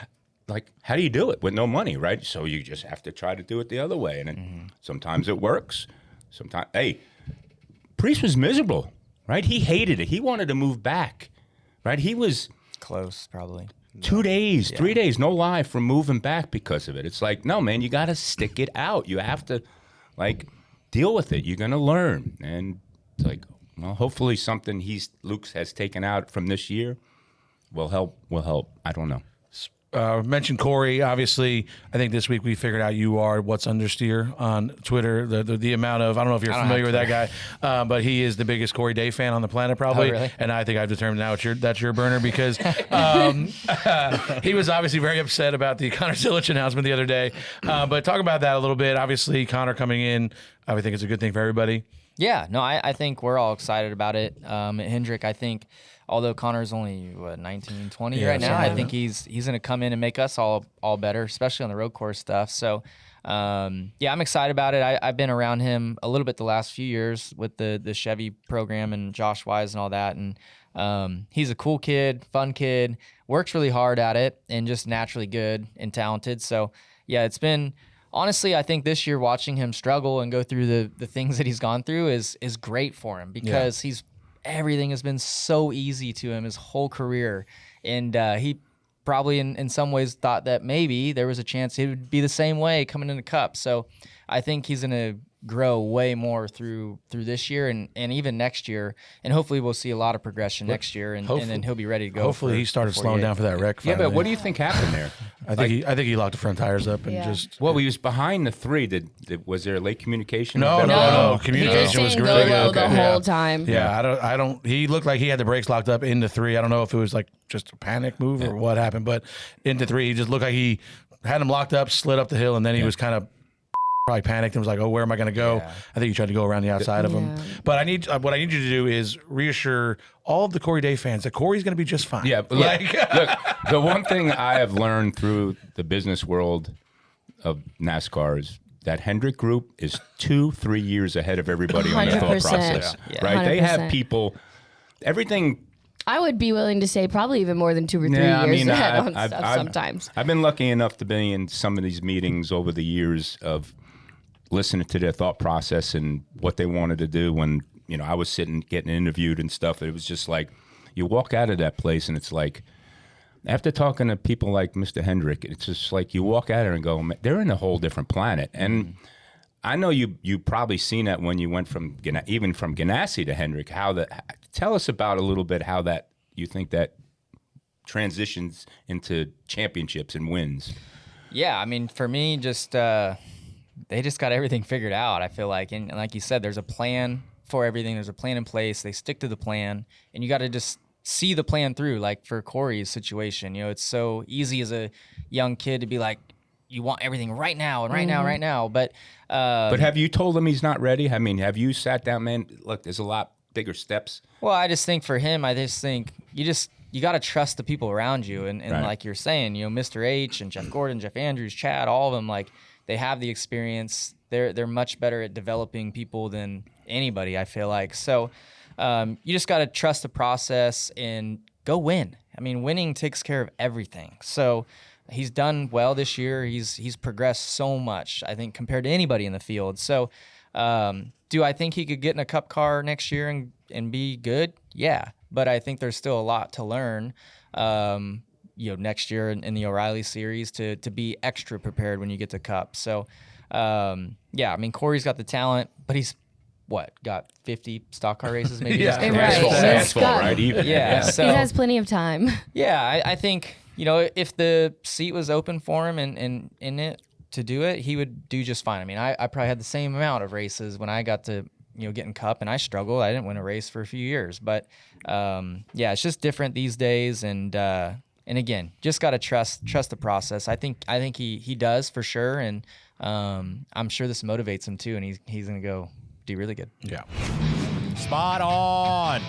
how do you do it with no money, right? So you just have to try to do it the other way, and sometimes it works. Sometimes, Priest was miserable, right? He hated it. He wanted to move back, right? He was close, probably. 2 days, 3 days, no lie, from moving back because of it. It's no, man, you got to stick it out. You have to, deal with it. You're going to learn. And it's hopefully something Luke has taken out from this year will help. I don't know. Mentioned Corey. Obviously, I think this week we figured out you are what's understeer on Twitter. The amount of I don't know if you're familiar with that guy, but he is the biggest Corey Day fan on the planet probably. Oh, really? And I think I've determined now that's your burner because he was obviously very upset about the Connor Zilisch announcement the other day. But talk about that a little bit. Obviously, Connor coming in, I think it's a good thing for everybody. Yeah, no, I think we're all excited about it. At Hendrick, I think, although Connor's only 19, 20 right now, I think he's going to come in and make us all better, especially on the road course stuff. So, I'm excited about it. I've been around him a little bit the last few years with the Chevy program and Josh Wise and all that, and he's a cool kid, fun kid, works really hard at it, and just naturally good and talented. So, yeah, it's been. Honestly, I think this year watching him struggle and go through the things that he's gone through is great for him because everything has been so easy to him his whole career. And he probably in some ways thought that maybe there was a chance it would be the same way coming into Cup. So I think he's going to grow way more through this year and even next year. And hopefully we'll see a lot of progression next year and then he'll be ready to go. Hopefully he started slowing down for that wreck. Yeah, but what do you think happened there? I think he locked the front tires up and just. Well, he was behind the 3. Was there late communication? No. Communication was really good the whole time. Yeah, I don't. He looked like he had the brakes locked up into 3. I don't know if it was like just a panic move or what happened, but into 3, he just looked like he had him locked up, slid up the hill, and then he was kind of probably panicked and was like, "Oh, where am I going to go?" Yeah. I think he tried to go around the outside of him. But what I need you to do is reassure all of the Corey Day fans that Corey's going to be just fine. Yeah, but look, the one thing I have learned through the business world of NASCAR is that Hendrick Group is 2-3 years ahead of everybody on their thought process. Yeah. Right? 100%. They have people. Everything. I would be willing to say probably even more than 2 or 3 years ahead on stuff sometimes. I've been lucky enough to be in some of these meetings over the years of listening to their thought process and what they wanted to do when, I was sitting getting interviewed and stuff. It was just like you walk out of that place and it's like after talking to people like Mr. Hendrick, it's just like you walk out there and go, they're in a whole different planet. And I know you probably seen that when you went from Ganassi to Hendrick. Tell us about a little bit how that you think that transitions into championships and wins. Yeah, I mean, for me, just they just got everything figured out, I feel like. And like you said, there's a plan for everything. There's a plan in place. They stick to the plan. And you got to just see the plan through, like for Corey's situation. It's so easy as a young kid to be like, you want everything right now and right now. But have you told him he's not ready? I mean, have you sat down, man? Look, there's a lot bigger steps. Well, I just think for him, you got to trust the people around you. And right. Like you're saying, Mr. H and Jeff Gordon, Jeff Andrews, Chad, all of them, like, they have the experience. They're much better at developing people than anybody, I feel like. So you just got to trust the process and go win. I mean, winning takes care of everything. So he's done well this year. He's progressed so much, I think, compared to anybody in the field. So do I think he could get in a Cup car next year and be good? Yeah, but I think there's still a lot to learn. Next year in the O'Reilly series to be extra prepared when you get to Cup. So, I mean, Corey's got the talent, but he's got 50 stock car races maybe? Asphalt, right? Even. Yeah. So, he has plenty of time. Yeah, I think, if the seat was open for him and in it to do it, he would do just fine. I mean, I probably had the same amount of races when I got to, get in Cup, and I struggled. I didn't win a race for a few years, but it's just different these days. And again, just got to trust the process. I think he does for sure, and I'm sure this motivates him too, and he's gonna go do really good. Yeah. Spot on.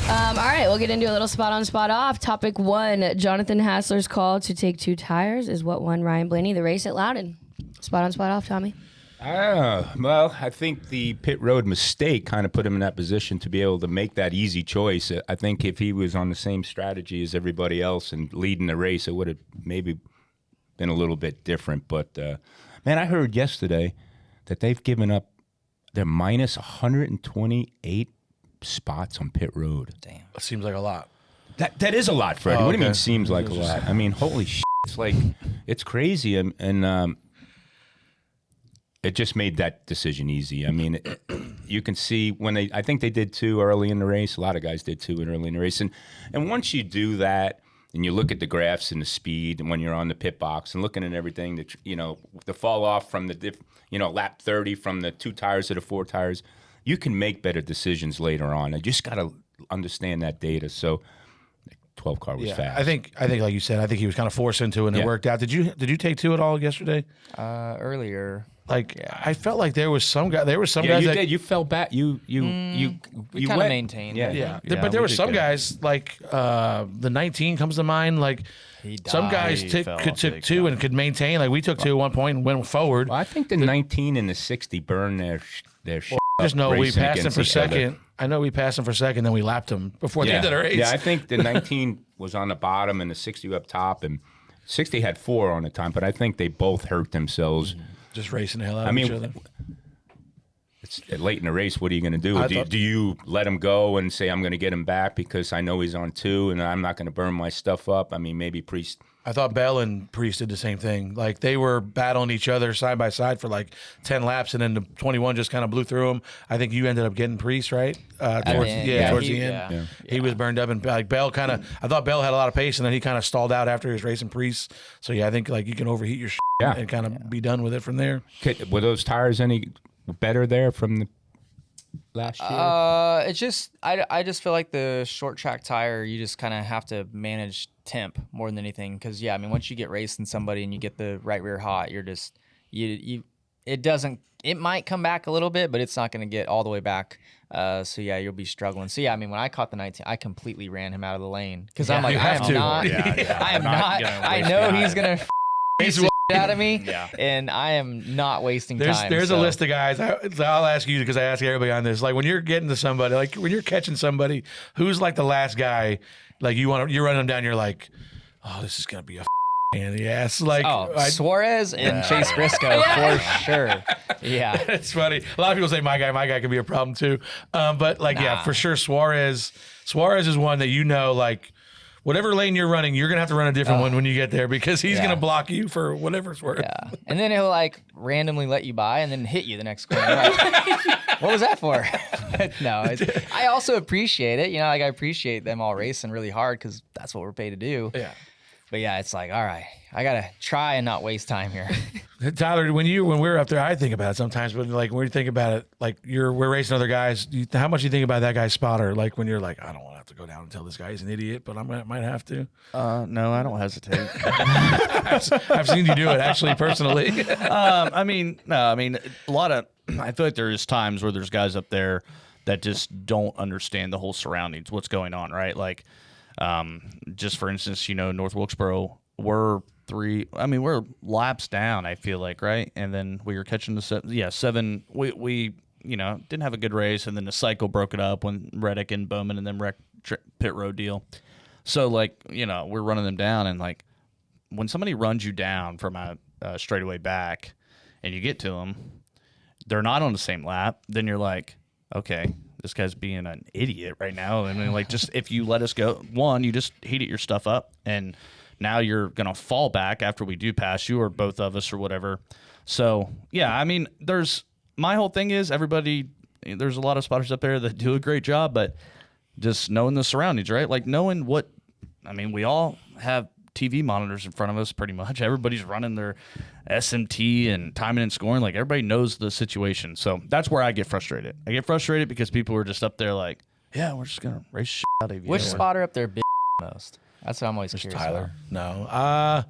All right, we'll get into a little spot on, spot off. Topic 1: Jonathan Hassler's call to take 2 tires is what won Ryan Blaney the race at Loudon. Spot on, spot off, Tommy. Well, I think the pit road mistake kind of put him in that position to be able to make that easy choice. I think if he was on the same strategy as everybody else and leading the race, it would have maybe been a little bit different. But, man, I heard yesterday that they've given up their minus 128 spots on pit road. Damn. That seems like a lot. That is a lot, Freddie. What do you mean seems like a lot? I mean, holy shit. It's crazy. And it just made that decision easy. I mean, you can see I think they did 2 early in the race. A lot of guys did 2 early in the race. And once you do that and you look at the graphs and the speed and when you're on the pit box and looking at everything, the fall off from lap 30 from the 2 tires to the 4 tires, you can make better decisions later on. I just got to understand that data. So 12 car was fast. I think like you said, I think he was kind of forced into it and it worked out. Did you take 2 at all yesterday? Earlier. Like I felt like there was some guys Yeah, you that did. You fell back. You We kind of went. maintained. yeah, Yeah, but there we were did some good. guys like the 19 comes to mind. Like some guys He took fell took big 2 time. and could maintain. Like we took 2 at one point and went forward. Well, I think the 19 and the 60 burned their shit. I just know we racing passed him against for each other. second. I know we passed him for second, then we lapped him before the end of the race. Yeah, I think the 19 was on the bottom and the 60 up top, and 60 had 4 on the time, but I think they both hurt themselves. Just racing the hell out I of each mean, other. it's late in the race. What are you going to do? Do you let him go and say, I'm going to get him back because I know he's on 2 and I'm not going to burn my stuff up? I mean, maybe Priest. I thought Bell and Priest did the same thing. Like they were battling each other side by side for like 10 laps, and then the 21 just kind of blew through him. I think you ended up getting Priest, right? Towards the end. He was burned up, and like Bell kind of. I thought Bell had a lot of pace, and then he kind of stalled out after he was racing Priest. So yeah, I think like you can overheat your and kind of be done with it from there. Were those tires any better there from the last year? It's just I just feel like the short track tire, you just kind of have to manage temp more than anything, because I mean, once you get racing somebody and you get the right rear hot, you're just it might come back a little bit, but it's not going to get all the way back. So yeah, you'll be struggling. So yeah, I mean, when I caught the 19, I completely ran him out of the lane because I'm like, you I have am to. not. I am not. I know he's gonna race the shit out of me, and I am not wasting time. There's a list of guys. I'll ask you because I ask everybody on this. Like when you're getting to somebody, like when you're catching somebody, who's like the last guy? Like you're running them down. You're like, oh, this is gonna be a pain in the ass. Like Suarez and Chase Briscoe for sure. Yeah, it's funny. A lot of people say my guy can be a problem too. But like yeah, for sure Suarez is one that like. Whatever lane you're running, you're gonna have to run a different one when you get there because he's gonna block you for whatever it's worth. Yeah, and then he'll like randomly let you by and then hit you the next corner. Like, what was that for? No, I also appreciate it. Like I appreciate them all racing really hard because that's what we're paid to do. Yeah. But yeah, it's like, all right, I gotta try and not waste time here. Tyler, when we're up there, I think about it sometimes. But like when you think about it, like we're racing other guys. How much do you think about that guy's spotter? Like when you're like, I don't want to have to go down and tell this guy he's an idiot, but might have to. No, I don't hesitate. I've seen you do it actually personally. I mean, a lot of. I feel like there's times where there's guys up there that just don't understand the whole surroundings, what's going on, right? Like, just for instance, North Wilkesboro, we're laps down, I feel like, right? And then we were catching the 7. We didn't have a good race, and then the cycle broke it up when Reddick and Bowman and then pit road deal. So like, we're running them down, and like when somebody runs you down from a straightaway back and you get to them, they're not on the same lap, then you're like, okay, this guy's being an idiot right now. I mean, like, just if you let us go, one, you just heated your stuff up, and now you're going to fall back after we do pass you or both of us or whatever. So, yeah, I mean, my whole thing is there's a lot of spotters up there that do a great job, but just knowing the surroundings, right? Like knowing we all have TV monitors in front of us pretty much. Everybody's running their SMT and timing and scoring. Like everybody knows the situation. So that's where I get frustrated. I get frustrated because people are just up there like, yeah, we're just going to race shit out of you. Which spotter up there most? That's what I'm always curious Tyler. About. No. I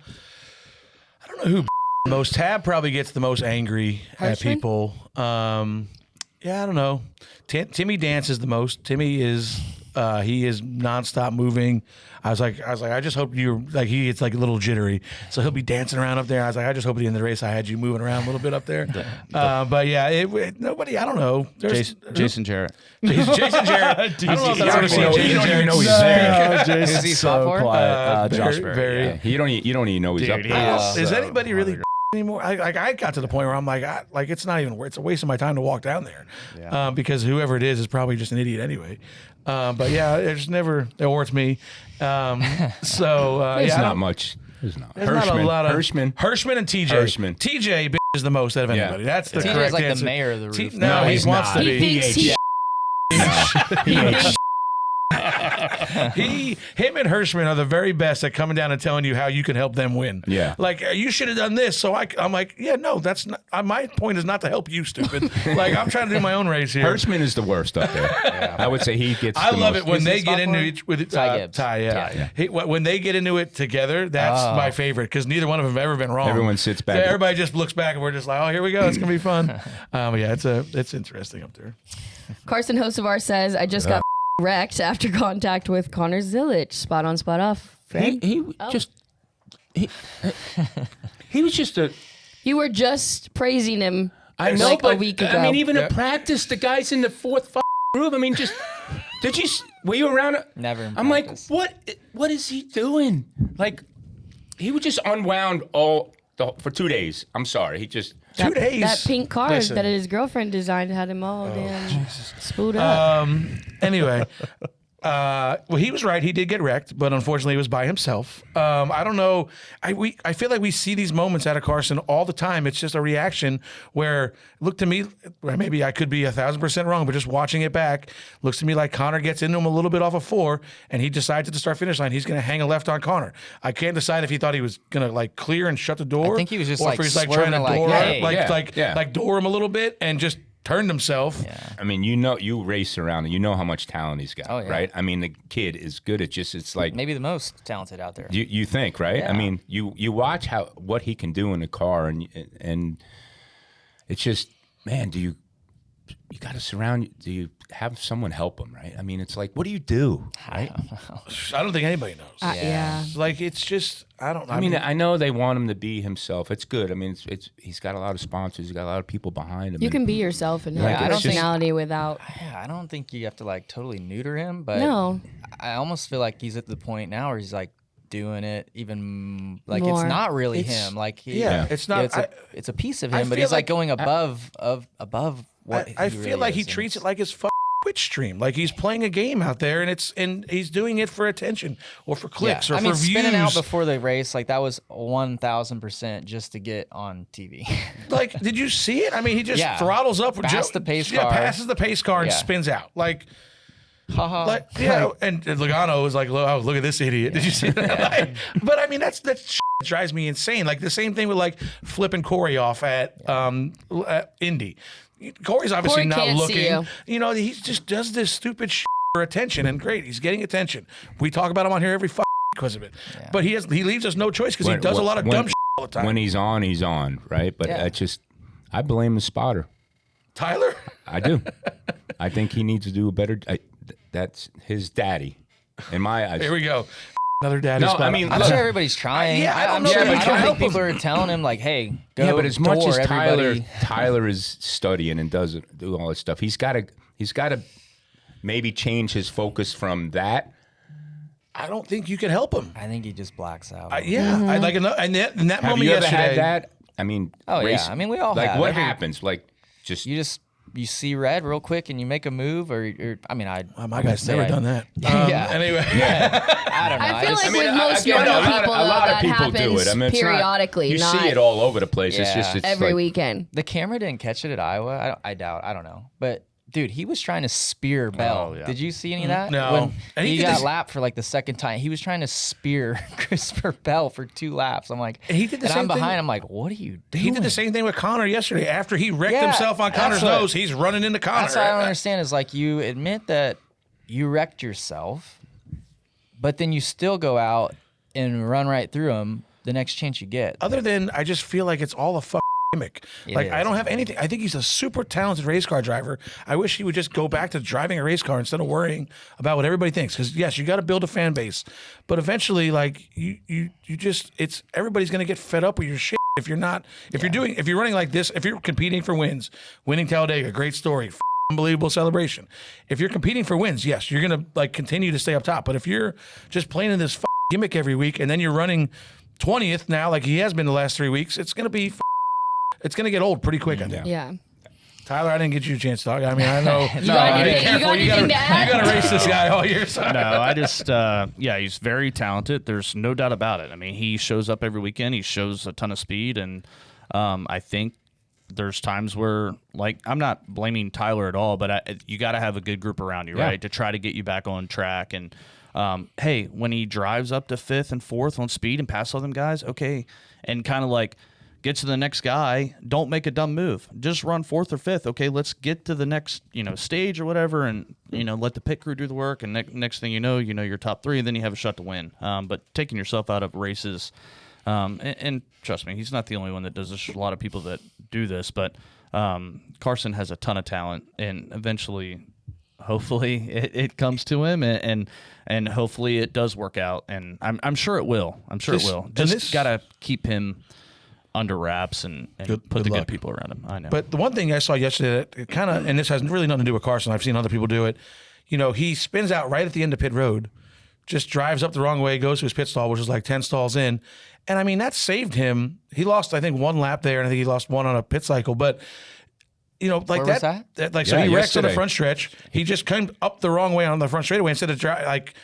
don't know who most. Tab probably gets the most angry at people. Yeah, I don't know. Timmy dances the most. Timmy is he is nonstop moving. I was like, I just hope you're like it's like a little jittery. So he'll be dancing around up there. I was like, I just hope at the end of the race I had you moving around a little bit up there. But yeah, nobody. I don't know. Jason Jarrett. Jason Jarrett. I don't know if I've ever seen Jason Jarrett. You don't even know he's there. Jason's so quiet. Josh very. Yeah. You don't even know he's up there. Is anybody really anymore? I got to the point where I'm like, it's not even. It's a waste of my time to walk down there, because whoever it is probably just an idiot anyway. But yeah, it's never, or it's me. There's not much. There's not a lot of Hirschman and TJ. TJ is the most out of anybody. That's the correct like answer. The mayor of the roof. No, he wants to be. He thinks Him and Hirschman are the very best at coming down and telling you how you can help them win. Yeah. Like, you should have done this. So I'm like, yeah, no, that's not. My point is not to help you, stupid. Like, I'm trying to do my own race here. Hirschman is the worst up there. I would say he gets. I the love most. it when Who's they his get spot into for him? it with Ty Gibbs. Ty, yeah. When they get into it together, that's my favorite because neither one of them have ever been wrong. Everyone sits back. So everybody just looks back and we're just like, oh, here we go. It's gonna be fun. Yeah, it's interesting up there. Carson Hocevar says, I just got wrecked after contact with Connor Zilisch. Spot on, spot off. Fred? He was just a. You were just praising him I know, like but a week ago. I mean, even at practice, the guy's in the fourth groove. I mean, just were you around? Never in I'm practice. like, what is he doing? Like, he was just unwound for 2 days. I'm sorry, he just. 2 days. That pink card Listen. that his girlfriend designed had him all damn spooled up. Anyway, well, he was right. He did get wrecked, but unfortunately, he was by himself. I don't know. I feel like we see these moments out of Carson all the time. It's just a reaction where, look to me, maybe I could be 1,000% wrong, but just watching it back, looks to me like Connor gets into him a little bit off of 4, and he decides at the start finish line he's going to hang a left on Connor. I can't decide if he thought he was going to like clear and shut the door. I think he was just or like if he was like trying to swerving, door, like, hey. like door him a little bit and just turned himself. Yeah. I mean, you race around and you know how much talent he's got, Oh, yeah. right? I mean, the kid is good. It's like Maybe the most talented out there. you think, right? Yeah. I mean, you watch what he can do in a car, and it's just, man, you got to surround. Do you have someone help him, right? I mean, it's like, what do you do, right? I don't think anybody knows. Yeah. Like, it's just, I don't know. I mean, I know they want him to be himself. It's good. I mean, he's got a lot of sponsors. He's got a lot of people behind him. You and- can be yourself and Like, have I don't think- personality without. Yeah, I don't think you have to like totally neuter him, but No. I almost feel like he's at the point now where he's like doing it even like More. it's not really It's- him. Like it's not. it's a piece of I him, but feel he's like like- going above what I he feel really like he is, and treats it it's- like his Twitch stream, like he's playing a game out there, and he's doing it for attention or for clicks or I mean, for spinning out views. before the race, like that was 1,000% just to get on TV. Like, did you see it? I mean, he just Yeah. throttles up, Past the pace car. passes the pace car, and Yeah. spins out. Like, Haha. and Logano was like, "Oh, look at this idiot!" Did you see that? Like, but I mean, that drives me insane. Like the same thing with like flipping Corey off at Indy. Corey's obviously Corey not can't see looking. you. He just does this stupid for attention, and great, he's getting attention. We talk about him on here every because of it. But he leaves us no choice because he does a lot of dumb all the time. When he's on, right? But Yeah. I blame the spotter. Tyler, I do. I think he needs to do a better. That's his daddy, in my eyes. here we go. Another daddy. No, spot. I mean, I'm look, sure everybody's trying. Yeah, I don't I'm know sure. that we I can don't help think people him. are telling him like, "Hey, go." Yeah, but as much door as everybody. Tyler is studying and do all this stuff, he's got to maybe change his focus from that. I don't think you can help him. I think he just blacks out. I like in that Have moment you ever yesterday. had that? I mean, Oh, yeah. I mean, we all like have. what Every- happens? Like just you see red real quick and you make a move, or I mean, My guy's never done that. Yeah. Anyway, I don't know. I feel like mean, with most again, normal a lot people, of that people do happens it. I mean, it's not- periodically, you not see it all over the place. It's Yeah. just every like, weekend. The camera didn't catch it at Iowa. I doubt. I don't know. But dude, he was trying to spear Bell. yeah. Did you see any of that? No. When And he he did got this- lapped for like the second time. He was trying to spear Christopher Bell for 2 laps. I'm like, And he did the and same I'm behind. thing- I'm like, what are you doing? he did the same thing with Connor yesterday. After he wrecked Yeah, himself on that's Connor's what- nose, he's running into Connor. That's what I don't understand is like you admit that you wrecked yourself, but then you still go out and run right through him the next chance you get. Other than, I just feel like it's all a gimmick. Like, I is. don't have anything. I think he's a super talented race car driver. I wish he would just go back to driving a race car instead of worrying about what everybody thinks. Because yes, you got to build a fan base, but eventually, like you just, it's everybody's gonna get fed up with your shit if you're not. If you're running like this, if you're competing for wins, winning Talladega, great story. Unbelievable celebration. If you're competing for wins, yes, you're gonna like continue to stay up top. But if you're just playing in this gimmick every week and then you're running 20th now, like he has been the last 3 weeks, it's gonna be. It's gonna get old pretty quick, I think. Yeah. Tyler, I didn't get you a chance to talk. I mean, I know. You got be anything- you careful. got anything to add? You gotta race this guy all year. So. No, I just, he's very talented. There's no doubt about it. I mean, he shows up every weekend. He shows a ton of speed, and I think there's times where, like, I'm not blaming Tyler at all, but you got to have a good group around you, right, to try to get you back on track. And hey, when he drives up to 5th and 4th on speed and passes all them guys, okay, and kind of like gets to the next guy, don't make a dumb move. Just run 4th or 5th. Okay, let's get to the next, stage or whatever, and, let the pit crew do the work, and next thing you know you're top 3, and then you have a shot to win. But taking yourself out of races, and trust me, he's not the only one that does this. There's a lot of people that do this, but Carson has a ton of talent, and eventually, hopefully, it comes to him, and hopefully it does work out, and I'm sure it will. It will. Just gotta keep him under wraps and put the good people around him. I know. But the one thing I saw yesterday that kind of, and this has really nothing to do with Carson, I've seen other people do it. He spins out right at the end of pit road, just drives up the wrong way, goes to his pit stall, which is like 10 stalls in. And I mean, that saved him. He lost, I think, 1 lap there, and I think he lost 1 on a pit cycle. But like Where was that? So he wrecks on the yesterday. front stretch. He just came up the wrong way on the front straightaway instead of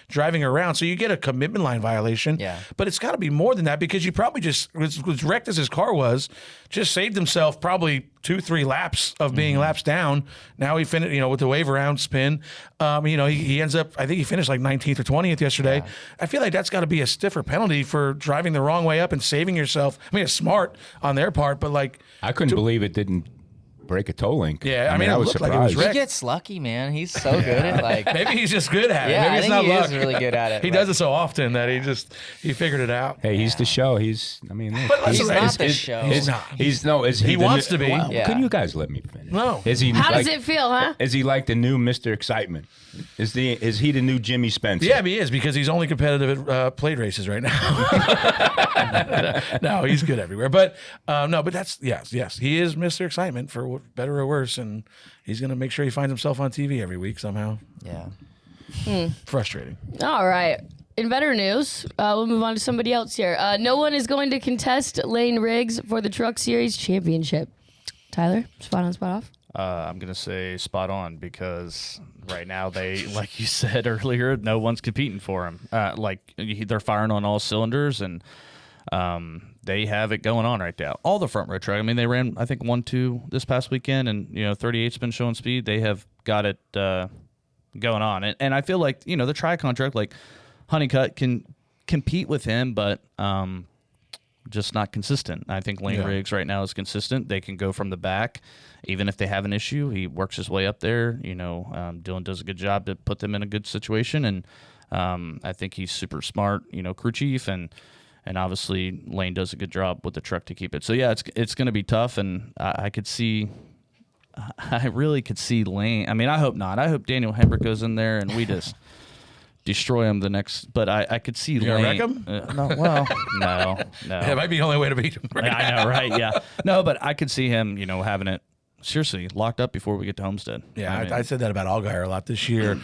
driving around. So you get a commitment line violation. Yeah. But it's got to be more than that, because you probably just, as wrecked as his car was, just saved himself probably 2-3 laps of being laps down. Now he finished, with the wave around spin. He ends up, I think he finished like 19th or 20th yesterday. Yeah. I feel like that's got to be a stiffer penalty for driving the wrong way up and saving yourself. I mean, it's smart on their part, but I couldn't believe it didn't break a toe link. Yeah, I mean, I it was looked surprised. like it was He gets lucky, man. He's so good at Maybe he's just good at it. Yeah, Maybe I it's think not he luck. is really good at it. He does it so often that he figured it out. Hey, he's the show. He's But He's listen, not is- the is- show. is- He wants to be. Wow, Yeah. Can you guys let me finish? No. Is he How like, does it feel, huh? Is he like the new Mr. Excitement? Is he the new Jimmy Spencer? Yeah, he is, because he's only competitive at plate races right now. No, he's good everywhere. But but that's yes, he is Mr. Excitement, for better or worse, and he's going to make sure he finds himself on TV every week somehow. Yeah. Frustrating. All right. In better news, we'll move on to somebody else here. No one is going to contest Layne Riggs for the Truck Series Championship. Tyler, spot on, spot off? I'm going to say spot on, because right now they, like you said earlier, no one's competing for him. They're firing on all cylinders, and they have it going on right now. All the front row truck. I mean, they ran, I think, 1-2 this past weekend, and 38's been showing speed. They have got it going on, and I feel like the tri-contract, like Honeycutt, can compete with him, but just not consistent. I think Layne Riggs right now is consistent. They can go from the back. Even if they have an issue, he works his way up there. Dylan does a good job to put them in a good situation, and I think he's super smart, crew chief, and obviously Layne does a good job with the truck to keep it. So yeah, it's going to be tough, and I really could see Layne. I mean, I hope not. I hope Daniel Hendrick goes in there and we just destroy him the next. But I could see Layne. Wreck him? No. That might be the only way to beat him. Right I know, right? Yeah. No, but I could see him, having it seriously locked up before we get to Homestead. Yeah, I said that about Allgaier a lot this year.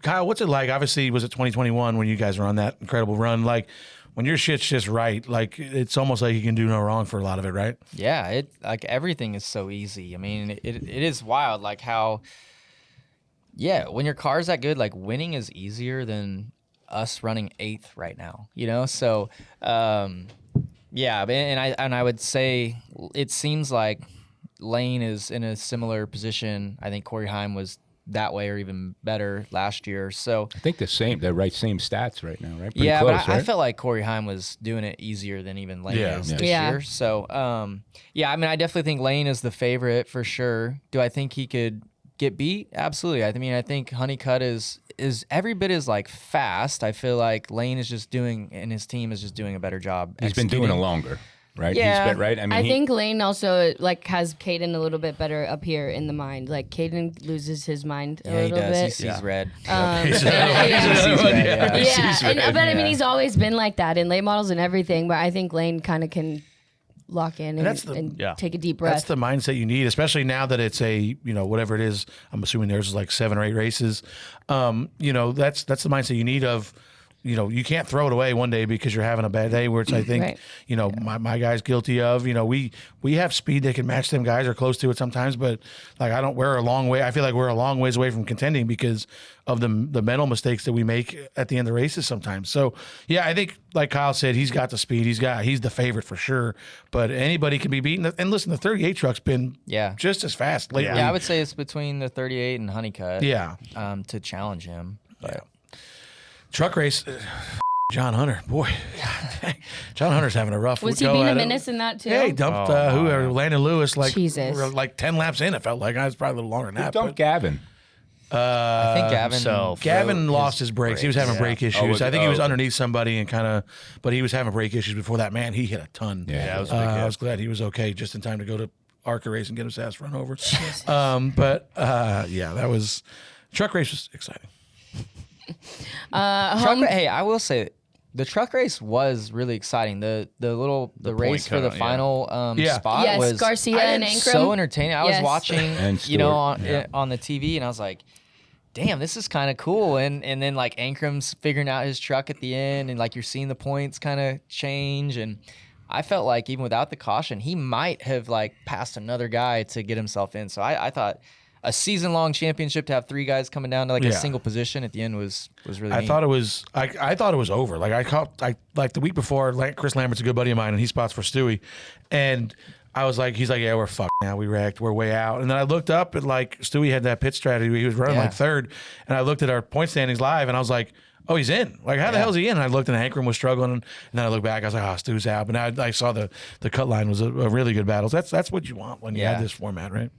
Kyle, what's it like? Obviously, was it 2021 when you guys were on that incredible run? Like, when your shit's just right, like, it's almost like you can do no wrong for a lot of it, right? Yeah, everything is so easy. I mean, it is wild, like how, when your car's that good, like winning is easier than us running 8th right now, So, and I would say it seems like Layne is in a similar position. I think Corey Heim was that way or even better last year. So I think the same stats right now, right? Pretty yeah, close, but I right? felt like Corey Heim was doing it easier than even Layne is this Yeah. year. So, I mean, I definitely think Layne is the favorite for sure. Do I think he could get beat? Absolutely. I mean, I think Honeycutt is every bit as like fast. I feel like Layne is just doing, and his team is just doing a better job. He's been doing it longer, right? Yeah. He's been, right? I mean, I think Layne also has Caden a little bit better up here in the mind. Like Caden loses his mind a Yeah, he little does. bit. He sees red. He's But I mean, he's always been like that in late models and everything. But I think Layne kind of can lock in and take a deep breath. That's the mindset you need, especially now that it's a, whatever it is. I'm assuming there's like 7 or 8 races. That's the mindset you need of, you can't throw it away one day because you're having a bad day, which I think, Right. my guy's guilty of. We have speed that can match them guys or close to it sometimes, but like we're a long way. I feel like we're a long ways away from contending because of the mental mistakes that we make at the end of the races sometimes. So yeah, I think like Kyle said, he's got the speed. He's the favorite for sure, but anybody can be beaten. And listen, the 38 truck's been just as fast lately. Yeah, I would say it's between the 38 and Honeycutt. Yeah. To challenge him. But. Truck race. John Hunter, boy, John Hunter's having a rough. Was he being a menace in that too? Yeah, he dumped whoever, Landon Lewis, like Jesus. like 10 laps in. It felt like I was probably a little longer than that. Dumped Gavin. I think Gavin. Gavin lost his brakes. He was having brake issues. I think he was okay. underneath somebody and but he was having brake issues before that. Man, he hit a ton. Yeah, it was a big hit. I was glad he was okay just in time to go to ARCA race and get his ass run over. Yeah, that was truck race was exciting. Hey, I will say the truck race was really exciting. The race for the final spot Yes, was Garcia and Ankrum. so entertaining. I was Yes. watching, And on the TV, and I was like, damn, this is kind of cool. And then like Ankrum's figuring out his truck at the end, and like you're seeing the points kind of change. And I felt like even without the caution, he might have like passed another guy to get himself in. So I thought a season-long championship to have 3 guys coming down to like a single position at the end was really neat. I thought it was over. Like the week before, Chris Lambert's a good buddy of mine, and he spots for Stewie, and I was like, he's like, yeah, we're fucked now. We wrecked. We're way out. And then I looked up at like Stewie had that pit strategy. He was running like third, and I looked at our point standings live, and I was like, oh, he's in. Like, how the hell is he in? And I looked, and Ankrum was struggling, and then I looked back. I was like, oh, Stew's out. But now I saw the cut line was a really good battle. That's what you want when you have this format, right?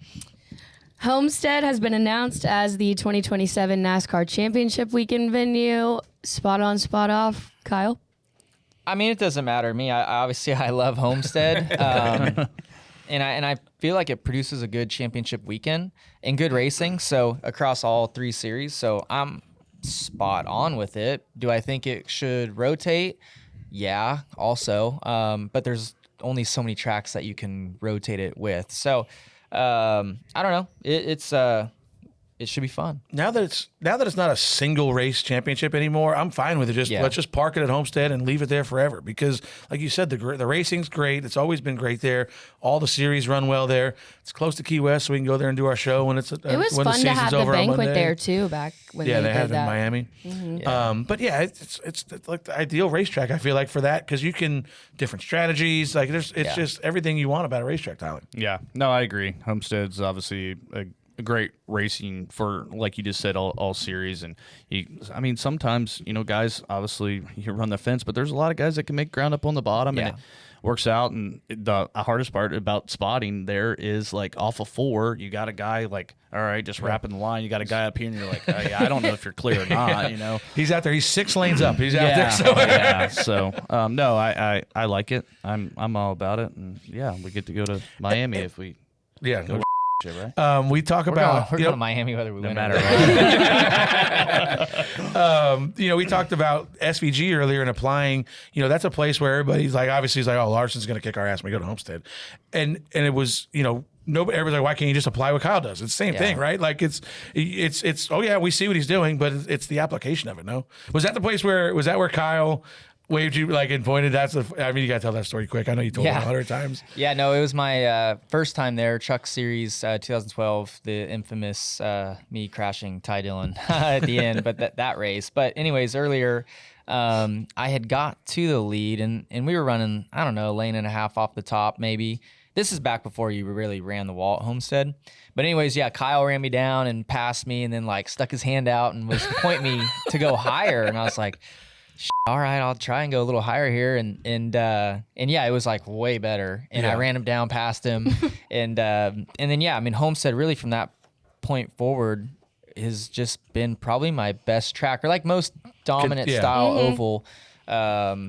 Homestead has been announced as the 2027 NASCAR Championship weekend venue. Spot on, spot off, Kyle? I mean, it doesn't matter to me. I love Homestead, and I feel like it produces a good championship weekend and good racing. So across all 3 series, so I'm spot on with it. Do I think it should rotate? Yeah, also, but there's only so many tracks that you can rotate it with. So I don't know. It should be fun. Now that it's not a single race championship anymore, I'm fine with it. Let's just park it at Homestead and leave it there forever. Because, like you said, the racing's great. It's always been great there. All the series run well there. It's close to Key West, so we can go there and do our show when it's. It was when fun the to have the over on banquet Monday. there too. Back when they did had it in that. Miami. Mm-hmm. But yeah, it's like the ideal racetrack. I feel like for that because you can different strategies. Like it's just everything you want about a racetrack, Tyler. Yeah, no, I agree. Homestead's obviously a great racing for, like you just said, all series. And sometimes, guys, obviously you run the fence, but there's a lot of guys that can make ground up on the bottom and it works out. And the hardest part about spotting there is like off of 4, you got a guy like, all right, just wrapping the line. You got a guy up here and you're like, oh, yeah, I don't know if you're clear or not, He's out there. He's 6 lanes up. He's out there. So. Yeah. So, no, I like it. I'm all about it. And yeah, we get to go to Miami if we go shit, right? We talk about we're going to Miami whether we win matter or not. we talked about SVG earlier and applying. That's a place where everybody's like, obviously, he's like, oh, Larson's going to kick our ass when we go to Homestead, and it was, nobody. Everybody's like, why can't you just apply what Kyle does? It's the same thing, right? Like it's. Oh yeah, we see what he's doing, but it's the application of it. No, was that where Kyle waved you like and pointed? You gotta tell that story quick. I know you told it 100 times. Yeah, no, it was my first time there. Truck Series 2012, the infamous me crashing Ty Dillon at the end, but that race. But anyways, earlier I had got to the lead and we were running, I don't know, a lane and a half off the top maybe. This is back before you really ran the wall at Homestead. But anyways, Kyle ran me down and passed me and then like stuck his hand out and was pointing me to go higher. And I was like, all right, I'll try and go a little higher here, and it was like way better, and I ran him down past him, and then Homestead really from that point forward has just been probably my best track, or like most dominant style oval. But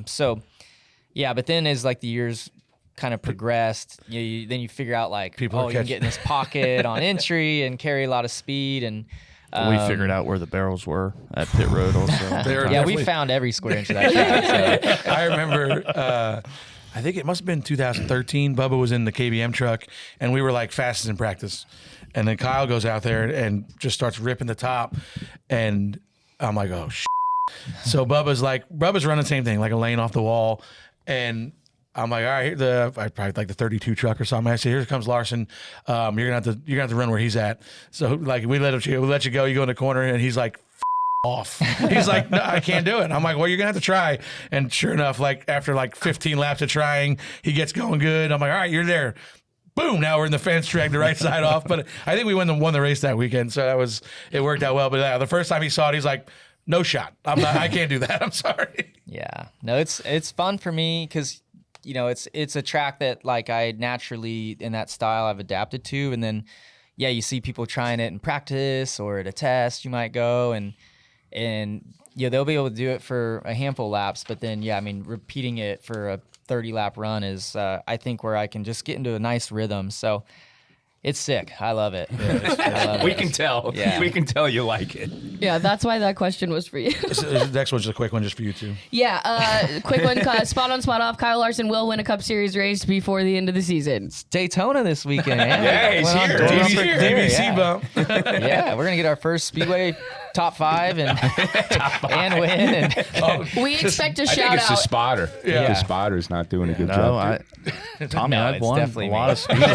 then as like the years kind of progressed, then you figure out like you can get in this pocket on entry and carry a lot of speed and. We figured out where the barrels were at pit road also. We found every square inch of that track. So. I remember, I think it must have been 2013. Bubba was in the KBM truck, and we were like fastest in practice. And then Kyle goes out there and just starts ripping the top, and I'm like, oh, shit. So Bubba's running the same thing, like a lane off the wall, and I'm like, all right, I probably like the 32 truck or something. I say, here comes Larson. You're gonna have to run where he's at. So like we let you go. You go in the corner, and he's like, off. He's like, no, I can't do it. I'm like, well, you're gonna have to try. And sure enough, like after like 15 laps of trying, he gets going good. I'm like, all right, you're there. Boom! Now we're in the fence track, the right side off. But I think we won the race that weekend, so it worked out well. But the first time he saw it, he's like, no shot. I can't do that. I'm sorry. Yeah, no, it's fun for me because it's a track that like I naturally in that style I've adapted to, and then you see people trying it in practice or at a test you might go and they'll be able to do it for a handful of laps, but then repeating it for a 30 lap run is I think where I can just get into a nice rhythm. So it's sick. I love it. We can tell. Yeah. We can tell you like it. Yeah, that's why that question was for you. This next one's just a quick one just for you two. Yeah, quick one. Spot on, spot off. Kyle Larson will win a Cup Series race before the end of the season. It's Daytona this weekend, man. Yeah, he's Went on here. Door DBC Number here. Clear, DBC yeah. bump. Yeah, we're gonna get our first Speedway top 5 and win. And We expect a I think shout it's the out. spotter. Yeah. The spotter's not doing a good No, job. Tommy, No, I've it's won definitely a me. lot of speed races.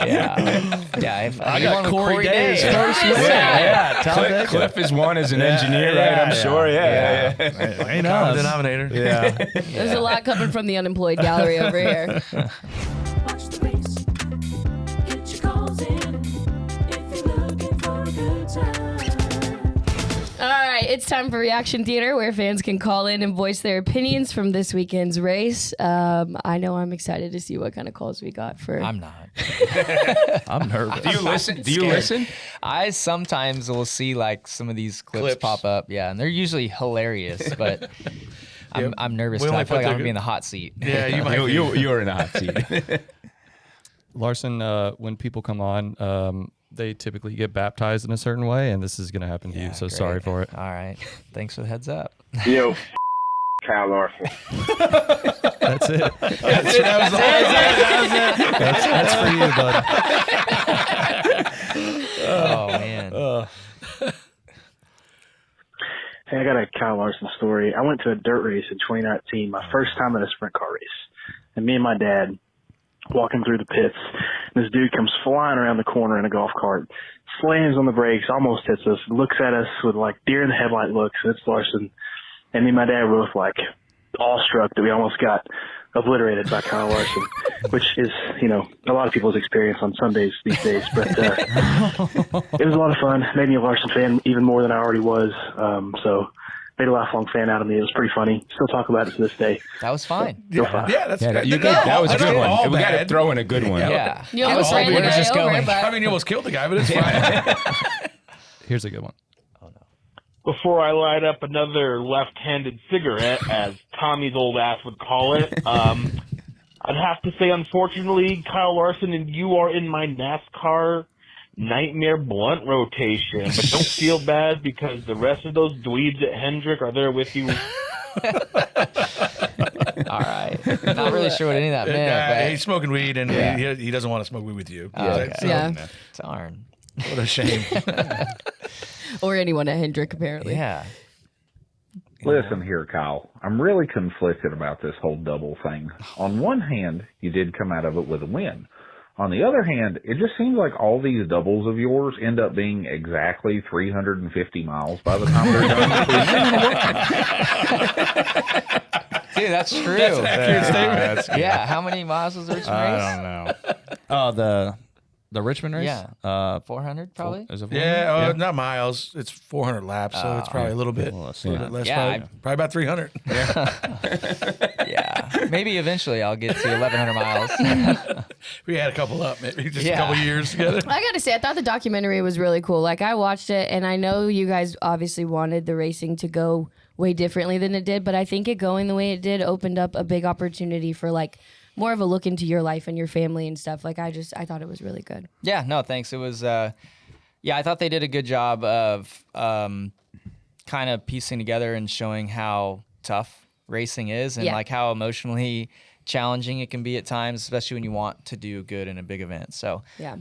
Yeah, I got Corey Day's first win. Yeah, tell Cliff is one as an engineer, right? I'm sure. Yeah. Hey, Common denominator. Yeah. There's a lot coming from the unemployed gallery over here. Watch the race. Get your calls in if you're looking for a good time. All right, it's time for Reaction Theater, where fans can call in and voice their opinions from this weekend's race. I know I'm excited to see what kind of calls we got for. I'm not. I'm nervous. Do you listen? Do you listen? I sometimes will see like some of these clips pop up, and they're usually hilarious, but I'm nervous. We 'Cause only I feel put like I'm the- gonna be in the hot seat. Yeah, you might. You're in the hot seat. Larson, when people come on, they typically get baptized in a certain way, and this is going to happen to you. So Great. sorry for it. All right, thanks for the heads up. Yo, Kyle Larson. That's it. That's for you, bud. Oh man. Hey, I got a Kyle Larson story. I went to a dirt race in 2019, my first time at a sprint car race. And me and my dad walking through the pits. This dude comes flying around the corner in a golf cart, slams on the brakes, almost hits us, looks at us with like deer in the headlight looks. It's Larson. And me and my dad were both like awestruck that we almost got obliterated by Kyle Larson, which is, a lot of people's experience on Sundays these days. But it was a lot of fun. Made me a Larson fan even more than I already was. So made a lifelong fan out of me. It was pretty funny. Still talk about it to this day. That was fine. Yeah, that's good. You good. That was a good all one. We got to bad. throw in a good one. Yeah. You almost ran the guy over, but I mean, you almost killed the guy, but it's fine. Here's a good one. Before I light up another left-handed cigarette, as Tommy's old ass would call it, I'd have to say, unfortunately, Kyle Larson, and you are in my NASCAR nightmare blunt rotation. But don't feel bad because the rest of those dweebs at Hendrick are there with you. All right. Not really sure what any of that meant, He's smoking weed, and Yeah. he doesn't want to smoke weed with you. Okay. So, Yeah. but darn. What a shame. or anyone at Hendrick, apparently. Yeah. Listen here, Kyle. I'm really conflicted about this whole double thing. On one hand, you did come out of it with a win. On the other hand, it just seems like all these doubles of yours end up being exactly 350 miles by the time they're done. Dude, that's true. That's an accurate statement. Yeah. How many miles was the Richmond I race? don't know. Oh, the Richmond race? Yeah. 400 probably? Is it 400? Yeah, not miles. It's 400 laps, so it's probably a little bit, Well, let's a little see. bit less. Yeah, Probably about 300. Yeah. Maybe eventually I'll get to 1,100 miles. We had a couple up, maybe just a Yeah. couple years together. I gotta say, I thought the documentary was really cool. Like, I watched it, and I know you guys obviously wanted the racing to go way differently than it did, but I think it going the way it did opened up a big opportunity for like more of a look into your life and your family and stuff. Like, I thought it was really good. Yeah, no, thanks. It was, I thought they did a good job of kind of piecing together and showing how tough racing is and like how emotionally challenging it can be at times, especially when you want to do good in a big event. So, Yeah.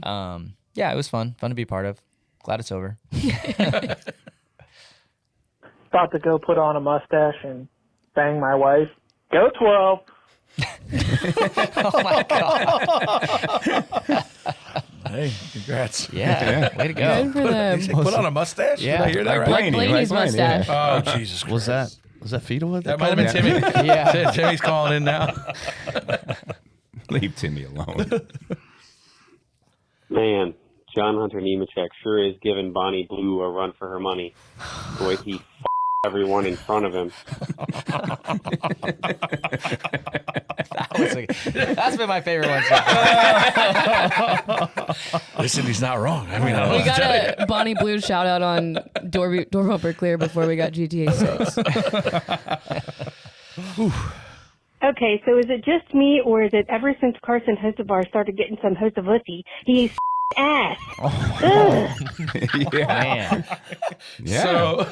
it was fun to be part of. Glad it's over. About to go put on a mustache and bang my wife. Go 12. Oh my God. Hey, congrats. Yeah, way to go. Good for them. Put on a mustache? Yeah. Did I hear that right? Blaney, Blaney's Blaney, mustache. Oh, Jesus Christ. Was that Feetlewood? That might have been Timmy. Yeah. Timmy's calling in now. Leave Timmy alone. Man, John Hunter Nemechek sure is giving Bonnie Blue a run for her money. The way he everyone in front of him. That's been my favorite one. Listen, he's not wrong. I mean, I don't We know what to tell got a Bonnie Blue shout out on door bumper clear before we got GTA 6. Okay, so is it just me, or is it ever since Carson Hocevar started getting some Hocevussy, he's ass? Ugh. Yeah. Man. Yeah. So,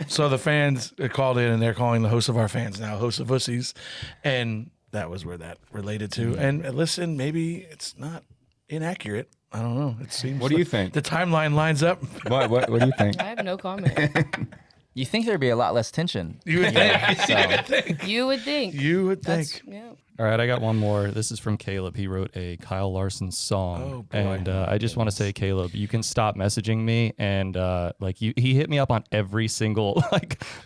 so the fans called in, and they're calling the Hocevar fans now Hocevussies, and that was where that related to. And listen, maybe it's not inaccurate. I don't know. It seems. What do you think? The timeline lines up. What do you think? I have no comment. You think there'd be a lot less tension? You would think. You would think. You would think. That's, yeah. All right, I got one more. This is from Caleb. He wrote a Kyle Larson song. Oh, boy. And I just want to say, Caleb, you can stop messaging me. And he hit me up on every single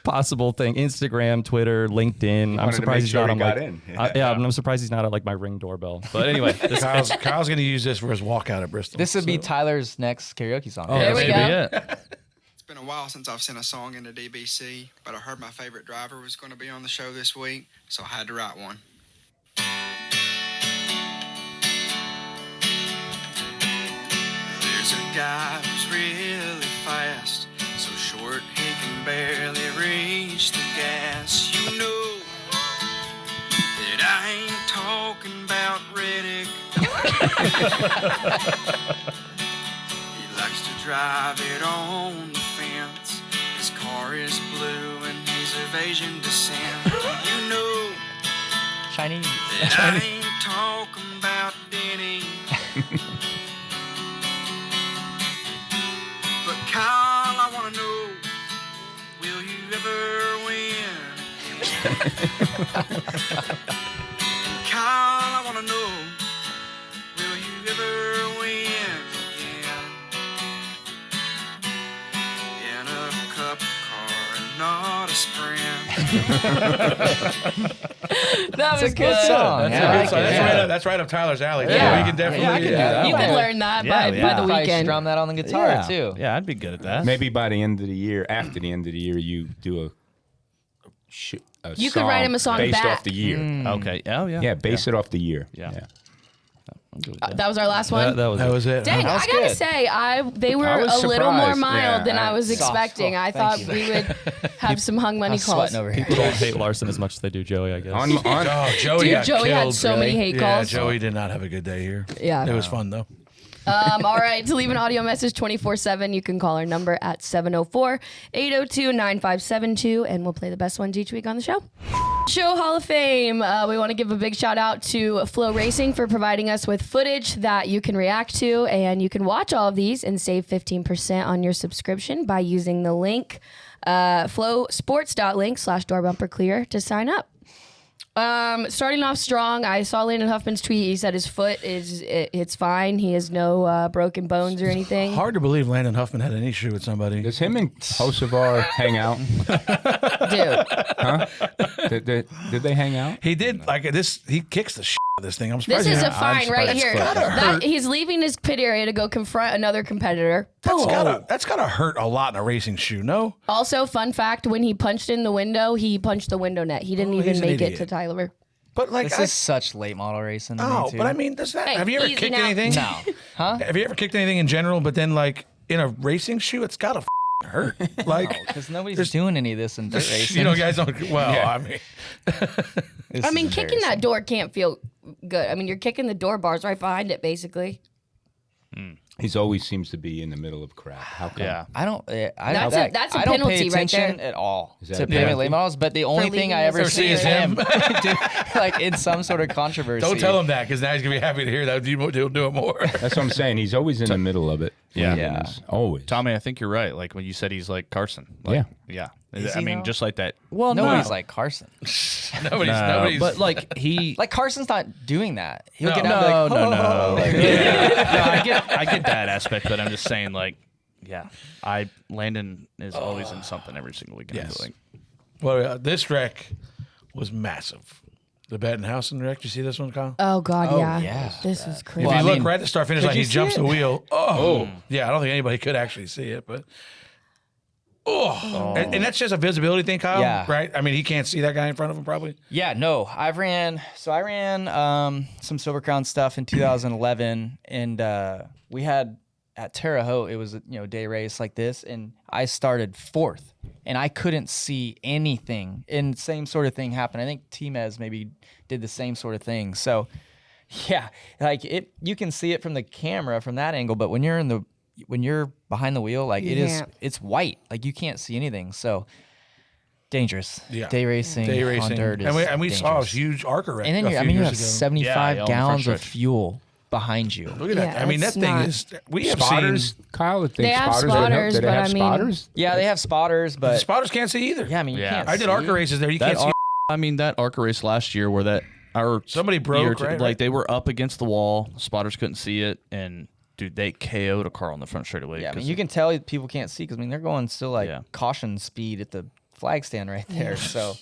possible thing: Instagram, Twitter, LinkedIn. I'm surprised he's not on I'm surprised he's not at my Ring doorbell. But anyway, Kyle's going to use this for his walkout at Bristol. This would be Tyler's next karaoke song. Oh, There we go. It's been a while since I've sent a song into DBC, but I heard my favorite driver was going to be on the show this week, so I had to write one. There's a guy who's really fast, so short he can barely reach the gas. You know that I ain't talking about Riddick. He likes to drive it on the fence. His car is blue and he's of Asian descent. You know Chinese. that I ain't talking about Denny. But Kyle, I want to know, will you ever win? And Kyle, I want to know, will you ever win again? In a cup car and not a sprint. That was a good song. That's Yeah, a I good song. like it. That's right up Tyler's alley. Yeah. We can definitely I can do do that. You one. could learn that by the Probably weekend. strum that on the guitar too. Yeah, I'd be good at that. Maybe by the end of the year, after the end of the year, you do a You could write him a song based back. off the year. Okay. Oh, yeah. Yeah, base it off the year. Yeah. I'm good with that. That was our last one. That was it. Dang, That was I gotta good. say, they were I was a little more surprised. mild Yeah, than I was soft. expecting. I Thank thought you. we would have some hung money I'm calls. sweating over here. People don't hate Larson as much as they do Joey, I guess. Oh, Joey Dude, got Joey had killed, so many really. hate Yeah, calls. Joey did not have a good day here. Yeah. It was fun, though. All right, to leave an audio message 24/7, you can call our number at 704-802-9572, and we'll play the best ones each week on the show. Show Hall of Fame. We want to give a big shout out to Flow Racing for providing us with footage that you can react to, and you can watch all of these and save 15% on your subscription by using the link flowsports.link/doorbumperclear to sign up. Starting off strong, I saw Landon Huffman's tweet. He said his foot it's fine. He has no broken bones or anything. Hard to believe Landon Huffman had an issue with somebody. Does him and Hocevar hang out? Dude. Huh? Did they hang out? He did like this. He kicks the shit out of this thing. I'm surprised. This is he- a fine right here. He's leaving his pit area to go confront another competitor. That's gotta hurt a lot in a racing shoe. No. Also, fun fact: when he punched in the window, he punched the window net. He didn't even he's an make it idiot. to Tyler. But like, This is such late model racing. to me, oh, too. but I mean, does that? Hey, Have you ever easy kicked now. anything? No. Huh? Have you ever kicked anything in general? But then, like in a racing shoe, it's gotta hurt. Like, Because nobody's doing any of this in dirt racing. you know, guys don't. Well, Yeah. I mean, This I is mean, kicking that embarrassing. door can't feel good. I mean, you're kicking the door bars right behind it, basically. He's always seems to be in the middle of crap. How come? Yeah. I don't. That's a I don't penalty pay right attention there. at all Is that to a payment penalty? late models. But the only thing leaving I his ever see is him. him, like in some sort of controversy. don't tell him that because now he's gonna be happy to hear that. He'll do it more. That's what I'm saying. He's always in the middle of it. Yeah. Landon Yeah. is. Always. Tommy, I think you're right. Like when you said he's like Carson. Like, yeah. Is I he mean, though? just like that. Well, no, nobody's like Carson. nobody's. but like he. Like Carson's not doing that. He'll No. get out and be like, No. Like, No, I get that aspect, but I'm just saying, like, yeah, Landon is always in something every single weekend. I Yes. feel like. Well, this wreck was massive. The Bettenhausen wreck. You see this one, Kyle? Oh God, Oh, yeah. yeah. This is crazy. If you look right at the start finish line, he see jumps it? the wheel. Oh, yeah. I don't think anybody could actually see it, but and that's just a visibility thing, Kyle. Yeah. Right. I mean, he can't see that guy in front of him, probably. Yeah, no. I ran some Silver Crown stuff in 2011, and we had at Terre Haute. It was a day race like this, and I started 4th, and I couldn't see anything. And same sort of thing happened. I think T-Mez maybe did the same sort of thing. So, yeah, like you can see it from the camera from that angle, but when you're behind the wheel, like it's white, like you can't see anything. So dangerous. Yeah. Day racing on dirt is and we saw a huge ARCA wreck. and then you have 75 gallons of fuel behind you. Look at that. I mean, that thing is. We have Spotters, seen. Kyle. Would They think have spotters. spotters, Do they but have I mean- spotters? Yeah, they have spotters, The but spotters can't see either. yeah, I mean you can't. I did see. ARCA races there. You That can't see. I mean, that ARCA race last year where Somebody broke, right? like they were up against the wall, spotters couldn't see it, and dude, they KO'd a car on the front straightaway. Yeah, I mean you can tell people can't see because they're going still like Yeah. caution speed at the flag stand right there. So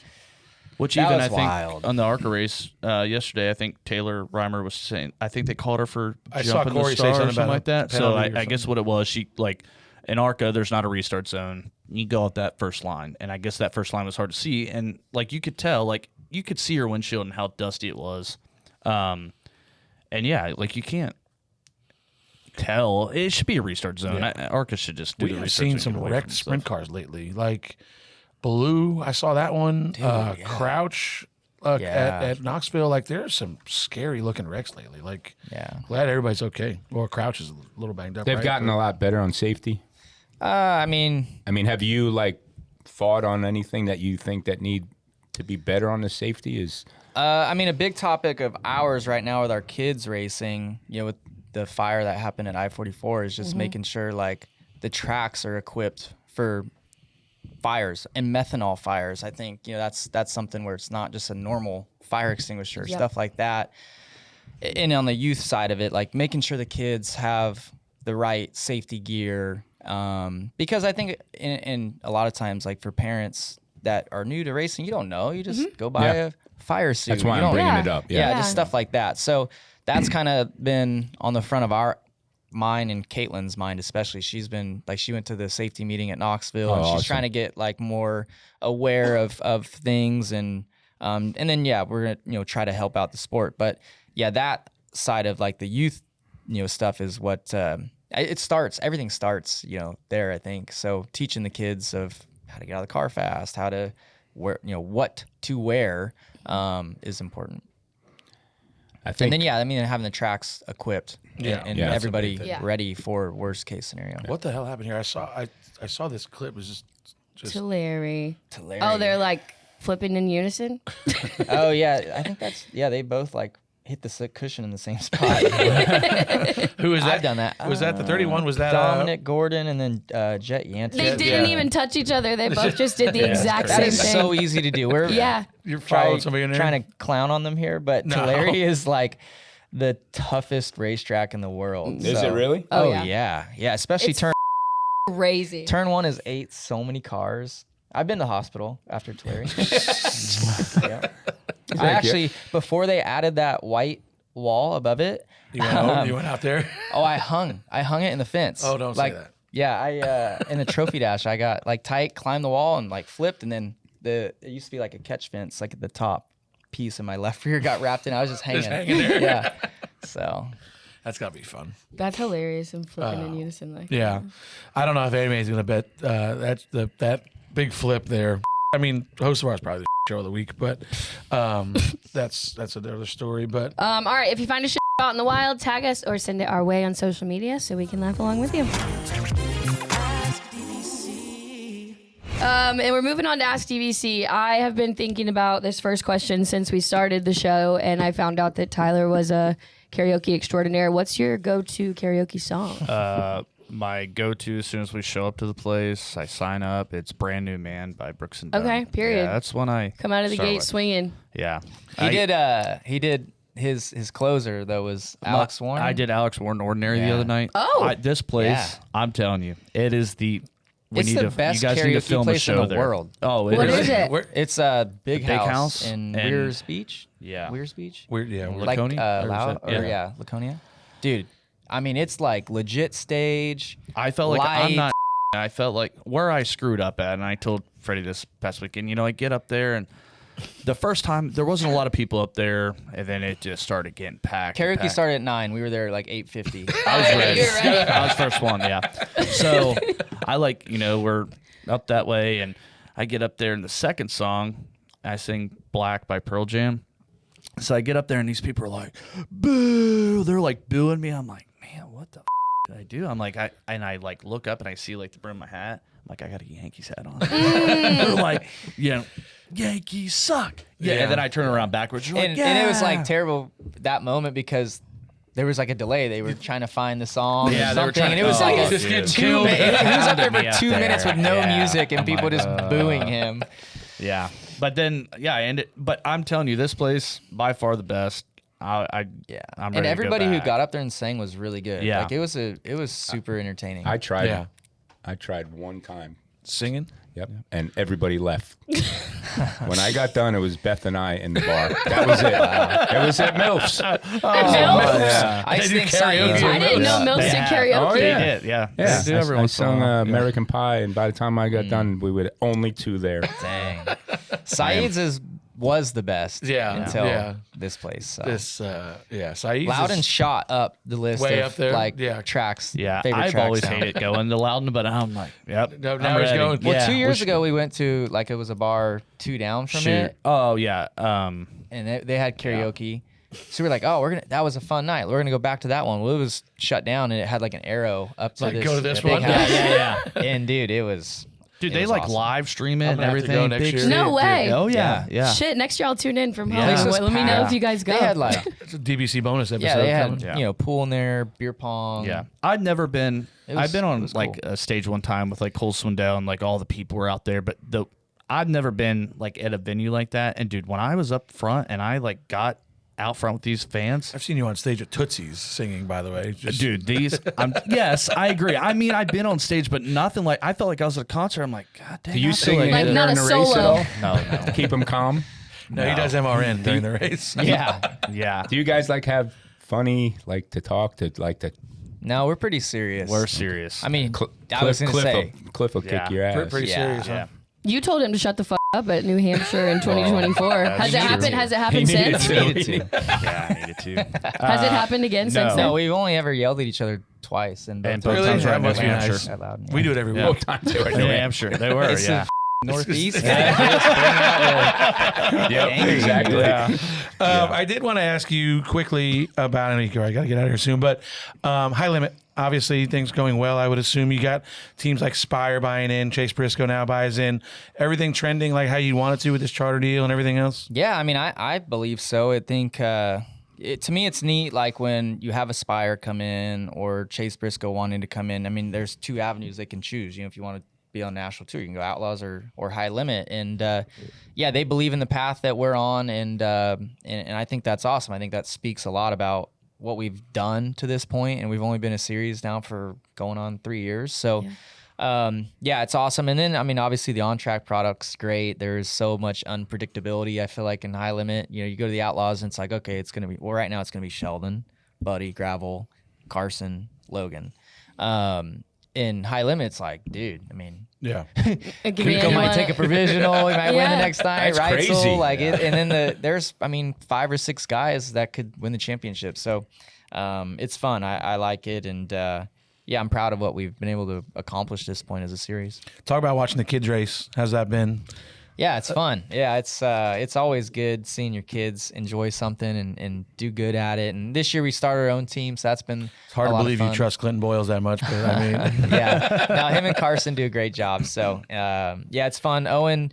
Which that even was I think wild. on the ARCA race yesterday, I think Taylor Reimer was saying, I think they called her for I saw jumping Corey the say star or something something about like that. a So penalty or I guess what it was, she like in ARCA, there's not a restart zone. You go at that first line, and I guess that first line was hard to see, and like you could tell, like you could see her windshield and how dusty it was, and yeah, like you can't tell. It should be a restart zone. Yeah. ARCA should just do We the have restart seen zone, some get away wrecked from sprint stuff. cars lately, like Blue. I saw that one. Crouch at Knoxville. Like there's some scary looking wrecks lately. Like glad everybody's okay. Well, Crouch is a little banged up. They've right? gotten a lot better on safety. I mean, have you like thought on anything that you think that need to be better on the safety? Is I mean, a big topic of ours right now with our kids racing, with the fire that happened at I-44 is just making sure like the tracks are equipped for fires and methanol fires. I think, that's something where it's not just a normal fire extinguisher, stuff like that. And on the youth side of it, like making sure the kids have the right safety gear. Because I think in a lot of times, like for parents that are new to racing, you don't know, you just go buy a fire suit. That's why I'm bringing it up. Yeah, just stuff like that. So that's kind of been on the front of mine and Caitlin's mind, especially. She's been like, she went to the safety meeting at Knoxville, and she's trying to get like more aware of things, and then we're gonna try to help out the sport. But yeah, that side of like the youth stuff is what everything starts there, I think. So teaching the kids of how to get out of the car fast, how to wear, what to wear is important. I think, and then having the tracks equipped and everybody ready for worst case scenario. What the hell happened here? I saw this clip. It was just Tulare. Oh, they're like flipping in unison. Oh yeah, I think they both like hit the cushion in the same spot. Who is that? I've done that. Was that the 31? Was that Dominic Gordon and then Jet Yancey? They didn't even touch each other. They both just did the exact That same is thing. so easy to do. We're You're following somebody in there? trying to clown on them here, but Tulare is like the toughest racetrack in the world. Is it really? Oh yeah. yeah. Especially It's crazy. turn 1 is 8. So many cars. I've been to hospital after Tulare. Yeah. I actually, before they added that white wall above it, you went out there? Oh, I hung it in the fence. Oh, don't say that. Yeah, I in the trophy dash, I got like tight, climbed the wall, and like flipped, and then it used to be like a catch fence, like at the top piece of my left rear got wrapped in. I was just hanging. There. Yeah. So that's gotta be fun. That's hilarious and flipping in unison like Yeah, that. I don't know if anybody's gonna bet that big flip there. I mean, Hocevar is probably the show of the week, but that's another story. But all right, if you find a shit out in the wild, tag us or send it our way on social media so we can laugh along with you. And we're moving on to Ask DBC. I have been thinking about this first question since we started the show, and I found out that Tyler was a karaoke extraordinaire. What's your go-to karaoke song? My go-to as soon as we show up to the place, I sign up. It's "Brand New Man" by Brooks and Dunn. Okay, period. Yeah, that's when I Come out of the start gate with. swinging. Yeah, he did his closer though was Alex Warren. I did Alex Warren Ordinary the other night. Oh. This place, Yeah. I'm telling you, it is the It's need the to, best you guys need to karaoke film a place in show the there. world. Oh, What is it? It's a big Big house House in and- Weirs Beach. Yeah. Weirs Beach. Like, Like Laconia? yeah, Laconia. Dude, I mean, it's like legit stage. I felt like I'm lights. not. I felt like where I screwed up at, and I told Freddie this past weekend. You know, I get up there, and the first time there wasn't a lot of people up there, and then it just started getting packed. and Karaoke packed. started at 9. We were there like 8:50. I was ready. I was first one, yeah. So I we're up that way, and I get up there in the second song. I sing "Black" by Pearl Jam. So I get up there, and these people are like, "Boo!" They're like booing me. I'm like, man, what the did I do? I'm like, I look up and I see like the brim of my hat. I'm like, I got a Yankees hat on. They're like, Yankees suck. Yeah. And then I turn around backwards. You're And, like, and it was "Yeah." like terrible that moment because there was like a delay. They were trying to find the song Yeah, or they were something, trying and to- it was oh, like he's a just getting 2 killed. minutes. He was up there Pounded me for up 2 minutes there. with no Yeah. music and people just booing him. Yeah. But then, I ended. But I'm telling you, this place by far the best. I'm ready And everybody to go who back. got up there and sang was really good. Yeah. Like it was super entertaining. I tried. Yeah. I tried one time. Singing? Yep. And everybody left. When I got done, it was Beth and I in the bar. That was it. It was at MILF's. At MILF's? Yeah. I They do sing karaoke. Saeed's. I didn't know Mills They did have. karaoke. Oh, yeah. They did, yeah. Yeah, They do every I once in a sung while. American Pie, and by the time I got done, we were only 2 there. Dang. Saeed's was the best. Yeah, Until yeah. this place. So. Saeed's Loudon is shot up the list way of up there. like Yeah. tracks. Yeah, favorite I've tracks always now. hated going to Loudon, but I'm like, yep. No, I'm now he's ready. going. Well, Yeah. 2 years ago we went to like it was a bar 2 down from it, Oh yeah. and they had karaoke. So we're like, oh, that was a fun night. We're gonna go back to that one. Well, it was shut down and it had like an arrow up to Like, this, go to this big one? house. Yeah. And dude, it was. Dude, it they was like awesome. live stream it I'm and gonna have to everything. go next Big year. shit. No way. Oh yeah, yeah. Shit, next year I'll tune in from home. Yeah. Place was Let me know packed. if you guys go. They had like It's a DBC bonus episode. yeah, they had coming. Yeah. pool in there, beer pong. Yeah, I'd never been. It was- I've been it on was like cool. a stage one time with like Cole Swindell and like all the people were out there, but I've never been like at a venue like that. And dude, when I was up front and I like got out front with these fans, I've seen you on stage at Tootsie's singing, by the way. Just, dude, yes, I agree. I mean, I've been on stage, but nothing like I felt like I was at a concert. I'm like, God damn. Do you I feel sing like, Like, during not a the race at solo. all? No, To keep them calm? no, he does MRN during the race. Yeah. yeah. Do you guys like have funny, like to talk, to like to No, we're pretty serious. We're serious. I mean, Cliff, I was gonna say. Cliff will Yeah. kick your ass. Pretty Yeah. serious, huh? Yeah. You told him to shut the fuck up at New Hampshire in 2024. Has it happened? Has it happened needed since? to. Needed to. Yeah, I needed to. Has it happened again since No, then? we've only ever yelled at each other twice, and And both both Really? times That right must be New nice. Hampshire. out loud. We do it every Yeah. week. New Hampshire. They were, It's yeah. the Northeast. Yep, exactly. Yeah. I did want to ask you quickly about, I got to get out of here soon, but High Limit, obviously things going well. I would assume you got teams like Spire buying in, Chase Briscoe now buys in, everything trending like how you want it to with this charter deal and everything else? Yeah, I mean, I believe so. I think to me, it's neat, like when you have Aspire come in or Chase Briscoe wanting to come in. I mean, there's 2 avenues they can choose. You know, if you want to be on national tour, you can go Outlaws or High Limit. And yeah, they believe in the path that we're on, and I think that's awesome. I think that speaks a lot about what we've done to this point, and we've only been a series now for going on 3 years. So. Yeah, it's awesome. And then, I mean, obviously the on-track product's great. There's so much unpredictability, I feel like, in High Limit. You know, you go to the Outlaws and it's like, okay, it's going to be, well, right now it's going to be Sheldon, Buddy, Gravel, Carson, Logan. In High Limit, it's like, dude, I mean, Yeah. Rico might take a provisional. He might win the next night, That's right? crazy. So, like, and then there's, I mean, 5 or 6 guys that could win the championship. So it's fun. I like it. And, yeah, I'm proud of what we've been able to accomplish this point as a series. Talk about watching the kids race. How's that been? Yeah, it's fun. Yeah, it's always good seeing your kids enjoy something and do good at it. And this year we started our own team, so that's been It's hard a to lot of believe you fun. trust Clinton Boyles that much, but I mean, Yeah, no, him and Carson do a great job. So yeah, it's fun. Owen,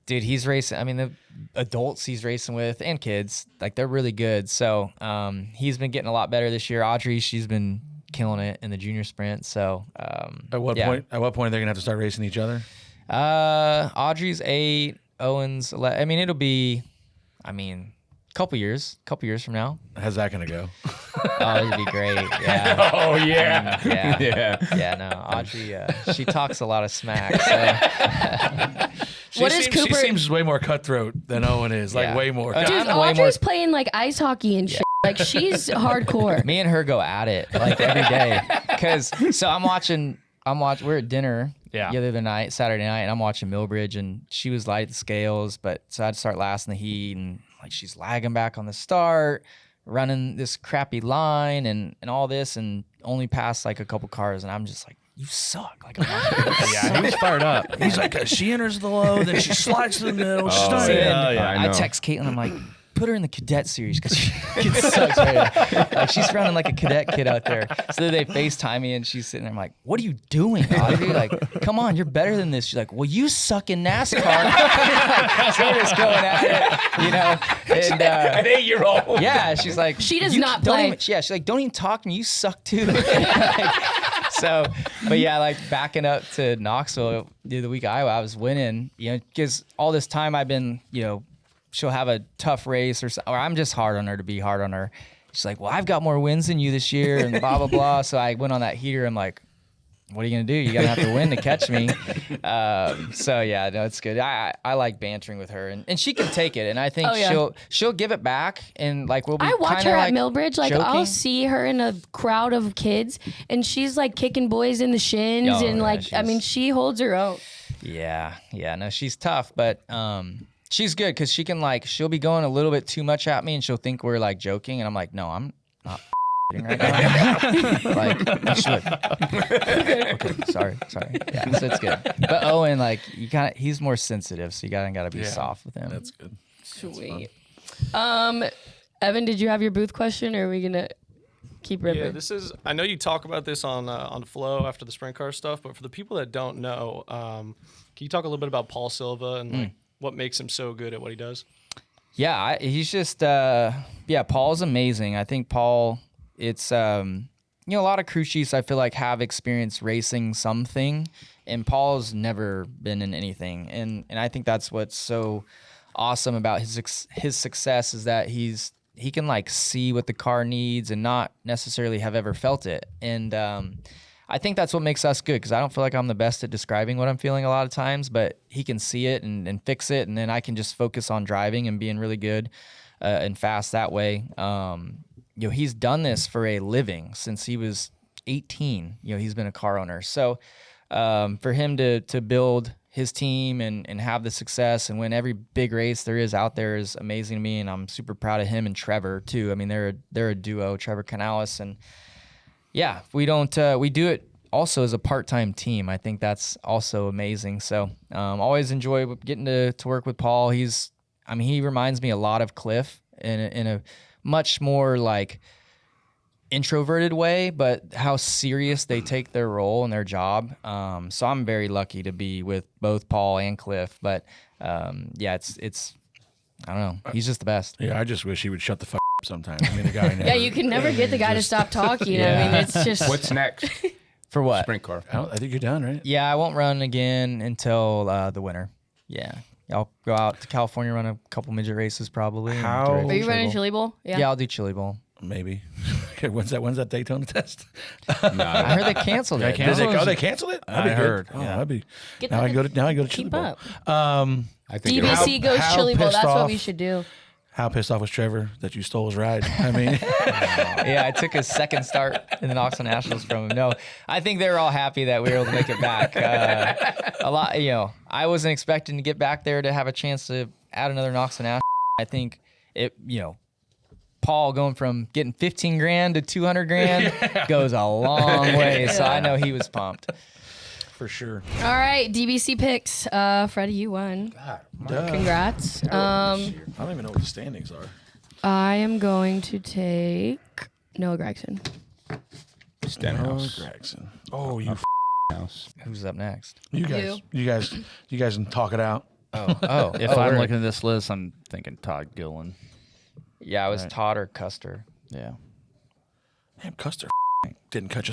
dude, he's racing. I mean, the adults he's racing with and kids, like they're really good. So he's been getting a lot better this year. Audrey, she's been killing it in the junior sprint. So at what point are they gonna have to start racing each other? Audrey's 8, Owen's 11. I mean, it'll be, Couple years from now. How's that gonna go? Oh, it'd be great. Yeah. Oh yeah. Yeah. No, Audrey. She talks a lot of smack. So. What is Cooper? She seems way more cutthroat than Owen is. Like way more. Dude, Audrey's playing like ice hockey and shit. Like she's hardcore. Me and her go at it like every day. So I'm watching. We're at dinner the other night, Saturday night, and I'm watching Millbridge, and she was light at the scales, but so I'd start last in the heat, and like she's lagging back on the start, running this crappy line, and all this, and only passed like a couple cars, and I'm just like, you suck. Like, he was fired up. He's like, she enters the low, then she slides to the middle. I text Caitlin, I'm like, put her in the cadet series because she sucks. Right? Like she's running like a cadet kid out there. So then they FaceTime me and she's sitting there. I'm like, what are you doing, Audrey? Like, come on, you're better than this. She's like, well, you suck in NASCAR. So we're just going at it, you know. And, an 8-year-old. Yeah, she's like, she does not play. She's like, don't even talk to me. You suck too. So, but yeah, like backing up to Knoxville the week of Iowa, I was winning, you know, because all this time I've been, you know, she'll have a tough race or I'm just hard on her to be hard on her. She's like, well, I've got more wins than you this year and blah, blah, blah. So I went on that heater. I'm like, what are you going to do? You're going to have to win to catch me. So yeah, no, it's good. I like bantering with her and she can take it. And I think she'll give it back. And like, we'll be I watch her like at Millbridge. Like joking. I'll see her in a crowd of kids and she's like kicking boys in the shins. Oh, and yeah, like, I mean, she holds her own. Yeah. No, she's tough, but, she's good because she can she'll be going a little bit too much at me and she'll think we're like joking and I'm like, no, I'm not right now. Like, you should. Okay, sorry. Yeah, so it's good. But Owen, like, he's more sensitive, so you gotta be soft with him. That's good. Sweet. Evan, did you have your booth question or are we gonna keep ripping? Yeah, this is, I know you talk about this on the flow after the sprint car stuff, but for the people that don't know, can you talk a little bit about Paul Silva and like what makes him so good at what he does? Yeah, he's just Paul's amazing. I think Paul, it's a lot of crew chiefs I feel like have experienced racing something, and Paul's never been in anything. And I think that's what's so awesome about his success is that he can like see what the car needs and not necessarily have ever felt it. And I think that's what makes us good because I don't feel like I'm the best at describing what I'm feeling a lot of times, but he can see it and fix it, and then I can just focus on driving and being really good and fast that way. He's done this for a living since he was 18. He's been a car owner. So for him to build his team and have the success and win every big race there is out there is amazing to me, and I'm super proud of him and Trevor too. I mean, they're a duo, Trevor Canales, and yeah, we do it also as a part-time team. I think that's also amazing. So always enjoy getting to work with Paul. He reminds me a lot of Cliff in a much more like introverted way, but how serious they take their role and their job. So I'm very lucky to be with both Paul and Cliff. But it's I don't know. He's just the best. Yeah, I just wish he would shut the fuck up sometimes. I mean, the guy. Yeah, you can never get the guy to stop talking. Yeah. I mean, it's just. What's next? For what? Sprint car. I think you're done, right? Yeah, I won't run again until the winter. Yeah. I'll go out to California, run a couple midget races probably. Are you running Chili Bowl? Yeah, I'll do Chili Bowl. Maybe. When's that Daytona test? No, I heard they canceled it. They canceled it? I heard. Oh, yeah. that'd be. Now I go to Chili Keep Bowl. up. I think DBC goes Chili Bowl. That's what we should do. How pissed off was Trevor that you stole his ride? I mean, yeah, I took a second start in the Knoxville Nationals from him. No, I think they were all happy that we were able to make it back. A lot, I wasn't expecting to get back there to have a chance to add another Knoxville Nationals. I think it, Paul going from getting 15 grand to 200 grand goes a long way. So I know he was pumped. For sure. All right, DBC picks. Freddie, you won. Congrats. I don't even know what the standings are. I am going to take Noah Gregson. Stenhouse. Gregson. Oh, you house. Who's up next? You guys can talk it out. If I'm looking at this list, I'm thinking Todd Gillen. Yeah, it was Todd or Custer. Yeah. Damn, Custer didn't catch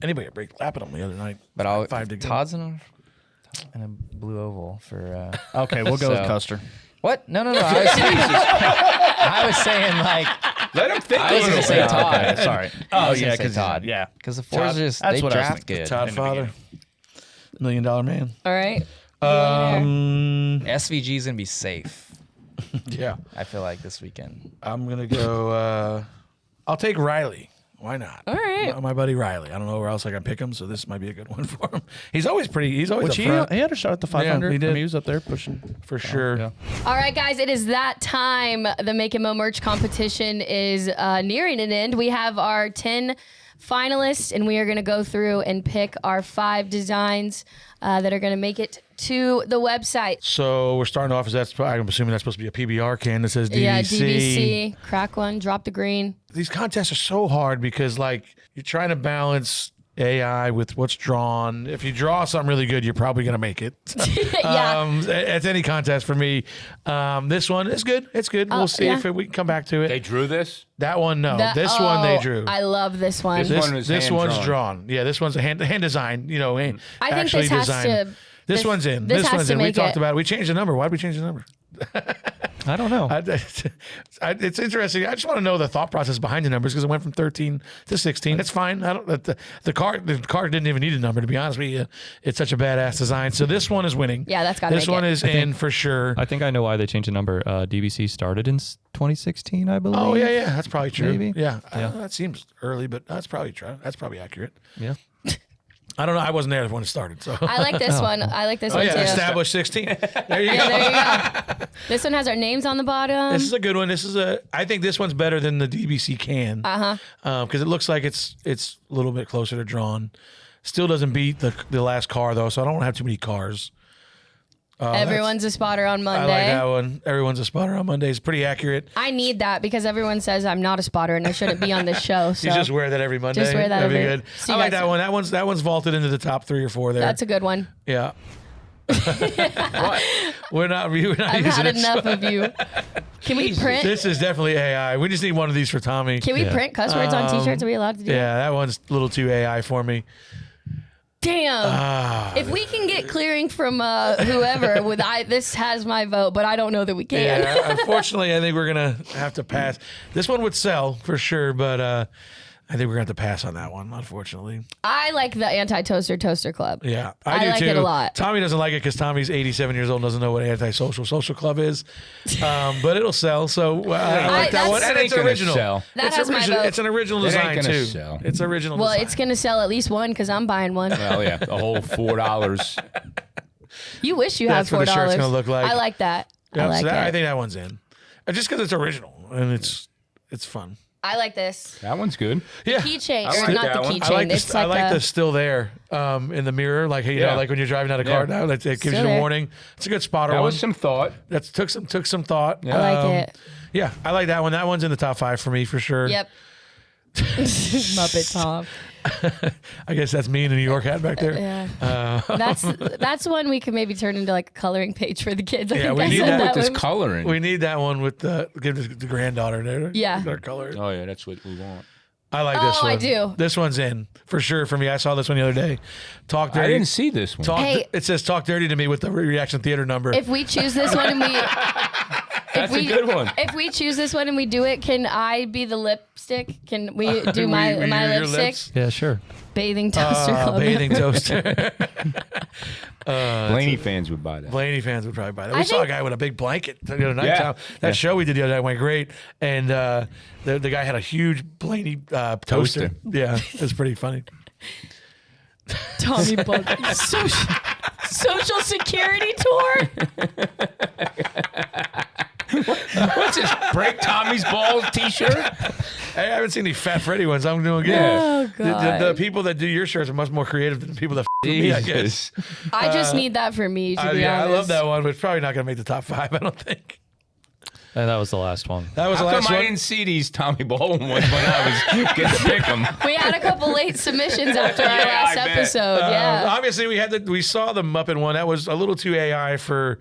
anybody a break lapping him the other night. But 5 to go. Todd's in a blue oval for. Okay, we'll go with Custer. What? No. I was serious. I was saying like. Let him think. I was going to say Todd. Okay, sorry. I Oh was gonna yeah, say because Todd. yeah, Because the Fords just That's they what I was draft thinking. good. Todd in the Father, $1 Million Man. All right. SVG's gonna be safe. Yeah, I feel like this weekend. I'm gonna go. I'll take Riley. Why not? All right. My buddy Riley. I don't know where else I can pick him, so this might be a good one for him. He's always pretty. He's always Which up he front. had a shot at the 500. Yeah, he did. I mean, he was up there pushing For sure. Yeah. All right, guys, it is that time. The Make and Mo merch competition is nearing an end. We have our 10 finalists, and we are going to go through and pick our 5 designs that are going to make it to the website. So we're starting off as I'm assuming that's supposed to be a PBR can that says DBC. Yeah, DBC. Crack one, drop the green. These contests are so hard because like you're trying to balance AI with what's drawn. If you draw something really good, you're probably going to make it. Yeah. At any contest for me. This one is good. It's good. We'll see if we can come back to it. They drew this? That one, no. This one they drew. I love this one. This one's drawn. Yeah, this one's a hand design. You know, I think actually this has designed. to. This one's in. This This has one's to in. We make talked it. about it. We changed the number. Why did we change the number? I don't know. It's interesting. I just want to know the thought process behind the numbers because it went from 13 to 16. It's fine. I don't. The car didn't even need a number, to be honest with you. It's such a badass design. So this one is winning. Yeah, that's got to This make one it. is in for sure. I think I know why they changed the number. DBC started in 2016, I believe. Oh yeah, that's probably true. Maybe. Yeah, Yeah. that seems early, but that's probably true. That's probably accurate. Yeah. I don't know. I wasn't there when it started. So I like this one. I like this Oh one yeah, too. established 16. There you Yeah, go. there you go. This one has our names on the bottom. This is a good one. I think this one's better than the DBC can. Because it looks like it's a little bit closer to drawn. Still doesn't beat the last car though, so I don't want to have too many cars. Everyone's a spotter on Monday. I like that one. Everyone's a spotter on Monday. It's pretty accurate. I need that because everyone says I'm not a spotter and I shouldn't be on this show. So You just wear that every Monday. Just wear that That'd be every- good. So I you like guys- that one. That one's vaulted into the top 3 or 4 there. that's a good one. Yeah. We're not I've using had it. enough of you. Can we print? This is definitely AI. We just need one of these for Tommy. Can we print cuss words on T-shirts? Are we allowed to do that? Yeah, that one's a little too AI for me. Damn. If we can get clearing from whoever, this has my vote, but I don't know that we can. Yeah, unfortunately, I think we're gonna have to pass. This one would sell for sure, but I think we're gonna have to pass on that one, unfortunately. I like the anti-toaster toaster club. Yeah, I do like too. it a lot. Tommy doesn't like it because Tommy's 87 years old and doesn't know what anti-social social club is, but it'll sell. So I like that one, and it's original. That it's has my original. vote. It's an original It ain't design gonna too. sell. It's original. Well, design. it's going to sell at least one because I'm buying one. Oh yeah, a whole $4. You wish you That's had $4. what the shirt's gonna look like. I like that. Yeah, I like so it. I think that one's in, just because it's original and it's fun. I like this. That one's good. Yeah. Keychain, I or like not that the one. keychain. I like It's I like like a, the still there in the mirror, like you Yeah. know, like when you're driving out a car now, that it gives Still you a there. warning. It's a good spotter That one. was some thought. That took some thought. I like it. Yeah, I like that one. That one's in the top 5 for me for sure. Yep. Muppet Tom. I guess that's me in a New York hat back there. Yeah. That's one we could maybe turn into like a coloring page for the kids. I Yeah, think we I need said that This one. coloring. We need that one with give the granddaughter there. Yeah. Our color. Oh yeah, that's what we want. I like this Oh, one. I do. This one's in for sure for me. I saw this one the other day. Talk dirty. I didn't see this one. Hey. It says talk dirty to me with the reaction theater number. If we choose this one and we That's a good one. If we choose this one and we do it, can I be the lipstick? Can we do my your lipstick? lips? Yeah, sure. Bathing toaster club. Bathing toaster. Blaney fans would buy that. Blaney fans would probably buy that. I We saw a think- guy with a big blanket the other night. Yeah. Tom. That show we did the other night went great, and the guy had a huge Blaney toaster. Yeah, it was pretty funny. Tommy Baldwin. Social security tour. What's this? Break Tommy's balls T-shirt? Hey, I haven't seen any Fat Freddy ones. I'm doing good. Oh, The God. people that do your shirts are much more creative than the people that with me, I guess. I just need that for me, to be Yeah, honest. I love that one, but it's probably not going to make the top 5, I don't think. And that was the last one. That was How the last come I one. didn't see these Tommy Baldwin ones when I was getting to pick them? We had a couple late submissions after our Yeah, last I bet. episode. Yeah. Obviously, we saw the Muppet one. That was a little too AI for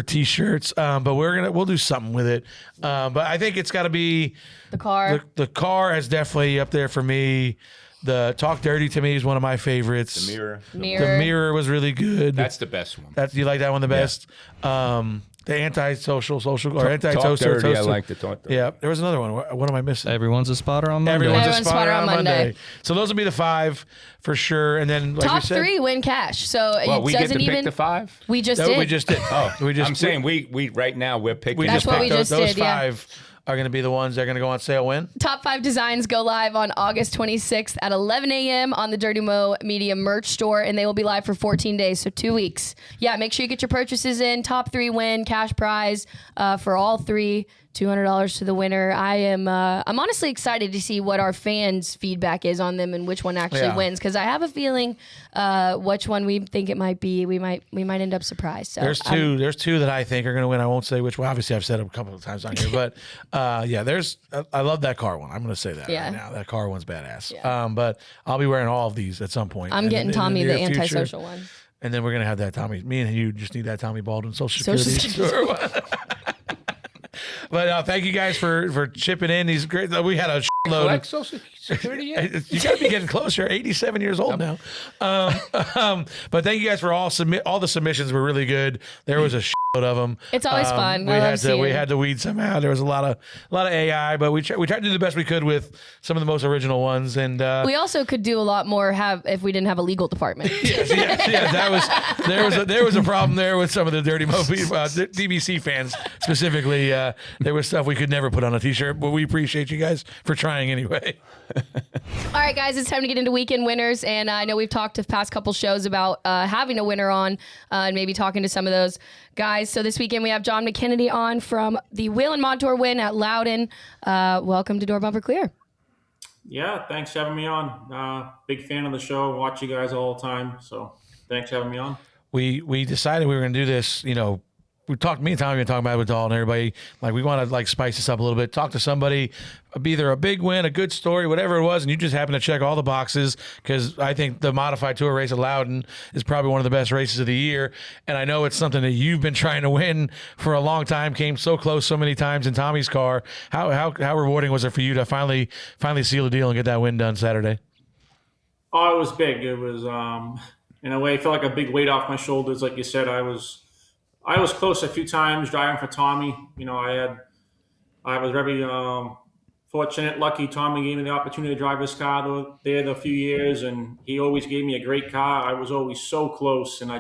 T-shirts, but we'll do something with it. But I think it's got to be The car. the car is definitely up there for me. The Talk Dirty to me is one of my favorites. The mirror. Mirror. The mirror was really good. That's the best one. You like that one the best. The antisocial, social, or Talk anti-toaster. dirty, I toaster. like to talk dirty. Yeah, there was another one. What am I missing? Everyone's a spotter on Monday. Everyone's a spotter on Monday. So those will be the 5 for sure. And then, like Top we said, 3 win cash. So Well, it we get doesn't to even. pick the 5? We just No, did. we just did. I'm saying we right now we're picking. We That's just what we picked just those did, yeah. 5 are going to be the ones that are going to go on sale when? Top 5 designs go live on August 26th at 11 a.m. on the Dirty Mo Media merch store, and they will be live for 14 days, so 2 weeks. Yeah, make sure you get your purchases in. Top 3 win, cash prize for all 3. $200 to the winner. I'm honestly excited to see what our fans' feedback is on them and which one actually wins, because I have a feeling which one we think it might be. We might end up surprised. So There's two that I think are going to win. I won't say which one. Obviously, I've said them a couple of times on here, but I love that car one. I'm going to say that right now. That car one's badass. Yeah. But I'll be wearing all of these at some point. I'm getting Tommy the near future. antisocial one. And then we're going to have that Tommy. Me and you just need that Tommy Baldwin Social Security. But thank you guys for chipping in. These great. We had a load. Collect Social Security yet? You got to be getting closer. 87 years old now. But thank you guys for all the submissions were really good. There was a load of them. It's always fun. We had to weed some out. There was a lot of AI, but we tried to do the best we could with some of the most original ones. And we also could do a lot more if we didn't have a legal department. yes. There was a problem there with some of the Dirty Mo DBC fans specifically. There was stuff we could never put on a T-shirt, but we appreciate you guys for trying anyway. All right, guys, it's time to get into weekend winners, and I know we've talked the past couple shows about having a winner on and maybe talking to some of those guys. So this weekend we have John McKennedy on from the Wheel and Mod Tour win at Loudon. Welcome to Door Bumper Clear. Yeah, thanks for having me on. Big fan of the show. Watch you guys all the time. So thanks for having me on. We decided we were going to do this, we talked, me and Tommy been talking about it with Dalton and everybody, like we want to spice this up a little bit, talk to somebody, be either a big win, a good story, whatever it was, and you just happen to check all the boxes, because I think the modified tour race at Loudon is probably one of the best races of the year, and I know it's something that you've been trying to win for a long time, came so close so many times in Tommy's car. How rewarding was it for you to finally seal the deal and get that win done Saturday? Oh, it was big. It was, in a way, it felt like a big weight off my shoulders. Like you said, I was close a few times driving for Tommy. I was very fortunate, lucky. Tommy gave me the opportunity to drive his car there a few years, and he always gave me a great car. I was always so close, and I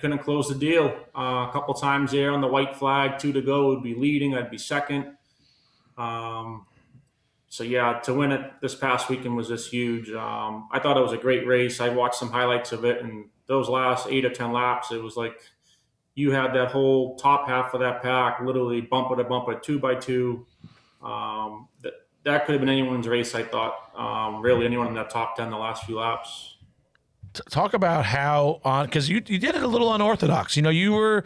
couldn't close the deal. A couple times there on the white flag, 2 to go, would be leading, I'd be second. So yeah, to win it this past weekend was just huge. I thought it was a great race. I watched some highlights of it, and those last 8 or 10 laps, it was like you had that whole top half of that pack literally bumper to bumper, 2 by 2. That could have been anyone's race, I thought. Really, anyone in that top 10 the last few laps. Talk about how because you did it a little unorthodox. You were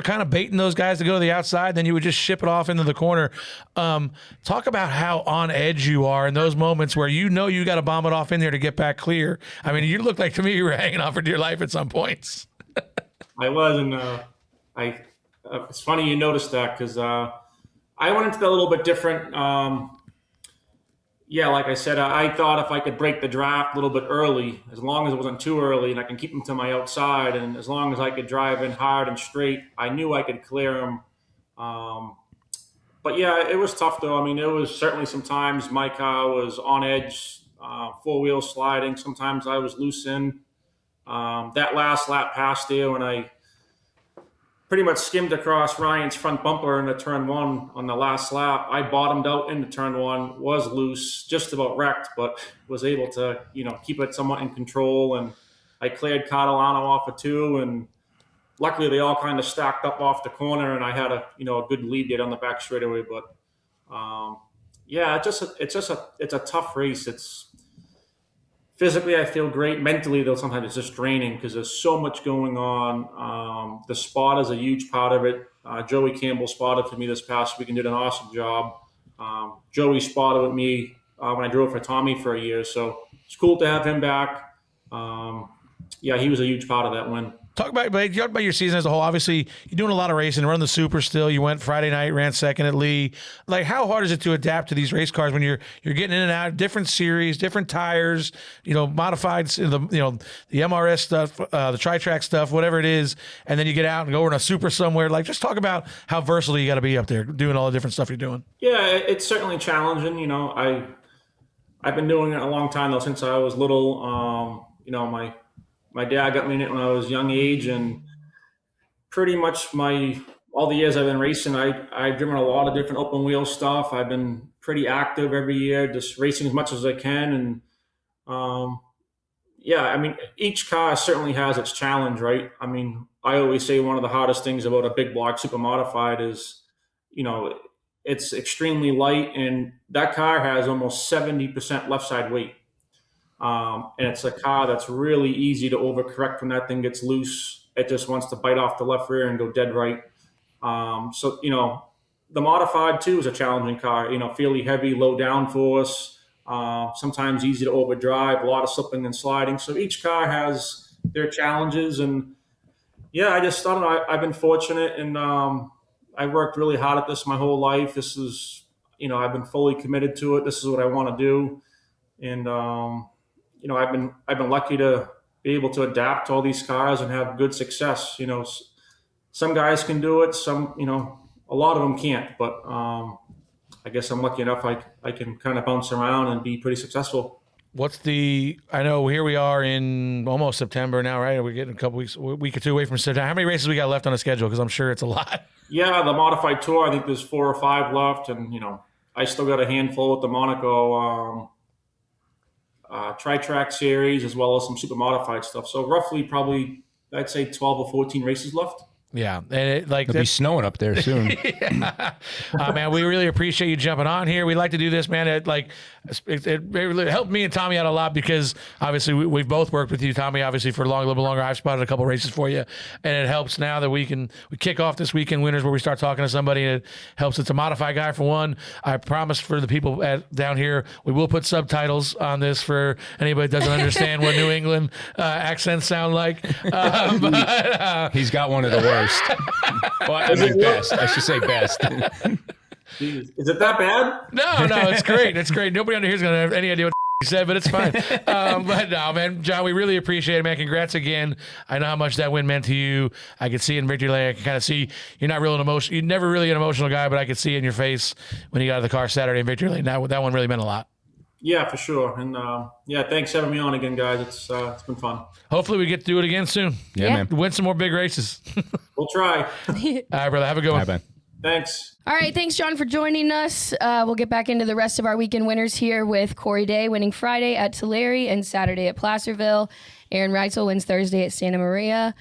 kind of baiting those guys to go to the outside, then you would just ship it off into the corner. Talk about how on edge you are in those moments where you got to bomb it off in there to get back clear. I mean, you looked like to me you were hanging on for dear life at some points. I was, and it's funny you noticed that, because I went into that a little bit different. Yeah, like I said, I thought if I could break the draft a little bit early, as long as it wasn't too early, and I can keep them to my outside, and as long as I could drive in hard and straight, I knew I could clear them. But yeah, it was tough though. I mean, there was certainly some times my car was on edge, 4-wheel sliding. Sometimes I was loose in. That last lap past there, when I pretty much skimmed across Ryan's front bumper into turn 1 on the last lap, I bottomed out into turn 1, was loose, just about wrecked, but was able to, keep it somewhat in control. And I cleared Catalano off of 2, and luckily they all kind of stacked up off the corner, and I had a good lead there on the back straightaway. But yeah, it's a tough race. Physically, I feel great. Mentally, though, sometimes it's just draining because there's so much going on. The spot is a huge part of it. Joey Campbell spotted for me this past week and did an awesome job. Joey spotted with me when I drove for Tommy for a year, so it's cool to have him back. Yeah, he was a huge part of that win. Talk about your season as a whole. Obviously, you're doing a lot of racing, running the Super still. You went Friday night, ran second at Lee. Like, how hard is it to adapt to these race cars when you're getting in and out, different series, different tires, modified, the MRS stuff, the tri-track stuff, whatever it is, and then you get out and go in a Super somewhere. Like, just talk about how versatile you got to be up there doing all the different stuff you're doing. Yeah, it's certainly challenging. I've been doing it a long time though, since I was little. My dad got me in it when I was young age, and pretty much all the years I've been racing, I've driven a lot of different open wheel stuff. I've been pretty active every year, just racing as much as I can. And each car certainly has its challenge, right? I mean, I always say one of the hardest things about a big block super modified is, it's extremely light, and that car has almost 70% left side weight. And it's a car that's really easy to overcorrect when that thing gets loose. It just wants to bite off the left rear and go dead right. The modified too is a challenging car, fairly heavy, low downforce, sometimes easy to overdrive, a lot of slipping and sliding. So each car has their challenges. And yeah, I just thought I've been fortunate, and I worked really hard at this my whole life. This is, I've been fully committed to it. This is what I want to do. And, I've been lucky to be able to adapt to all these cars and have good success. Some guys can do it. Some, a lot of them can't. But I guess I'm lucky enough I can kind of bounce around and be pretty successful. I know here we are in almost September now, right? We're getting a week or two away from September. How many races we got left on the schedule? Because I'm sure it's a lot. Yeah, the modified tour, I think there's 4 or 5 left. And, I still got a handful with the Monaco tri-track series, as well as some super modified stuff. So roughly probably, I'd say 12 or 14 races left. Yeah, and it'll be snowing up there soon. Man, we really appreciate you jumping on here. We like to do this, man. It really helped me and Tommy out a lot, because obviously we've both worked with you, Tommy, obviously for a little bit longer. I've spotted a couple races for you, and it helps now that we kick off this weekend winners where we start talking to somebody, and it helps. It's a modified guy for one. I promise for the people down here, we will put subtitles on this for anybody that doesn't understand what New England accents sound like. He's got one of the worst. Well, I mean best. I should say best. Jeez. Is it that bad? No, it's great. It's great. Nobody under here is going to have any idea what he said, but it's fine. But no, man, John, we really appreciate it, man. Congrats again. I know how much that win meant to you. I could see in victory lane. I can kind of see you're not real emotional. You're never really an emotional guy, but I could see in your face when you got out of the car Saturday in victory lane. That one really meant a lot. Yeah, for sure. And thanks for having me on again, guys. It's been fun. Hopefully we get to do it again soon. Yeah, man. Win some more big races. We'll try. All right, brother. Have a good one. Bye, man. Thanks. All right, thanks, John, for joining us. We'll get back into the rest of our weekend winners here with Corey Day winning Friday at Tulare and Saturday at Placerville. Aaron Reitzel wins Thursday at Santa Maria.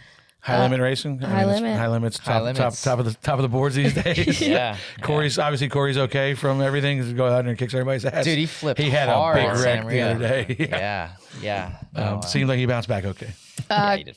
High limit racing. High limits. Top of the boards these days. Yeah. Corey's okay from everything. Just go out there and kicks everybody's ass. Dude, he flipped. He had hard a big at wreck Santa the other Maria. day. Yeah. Seemed like he bounced back okay.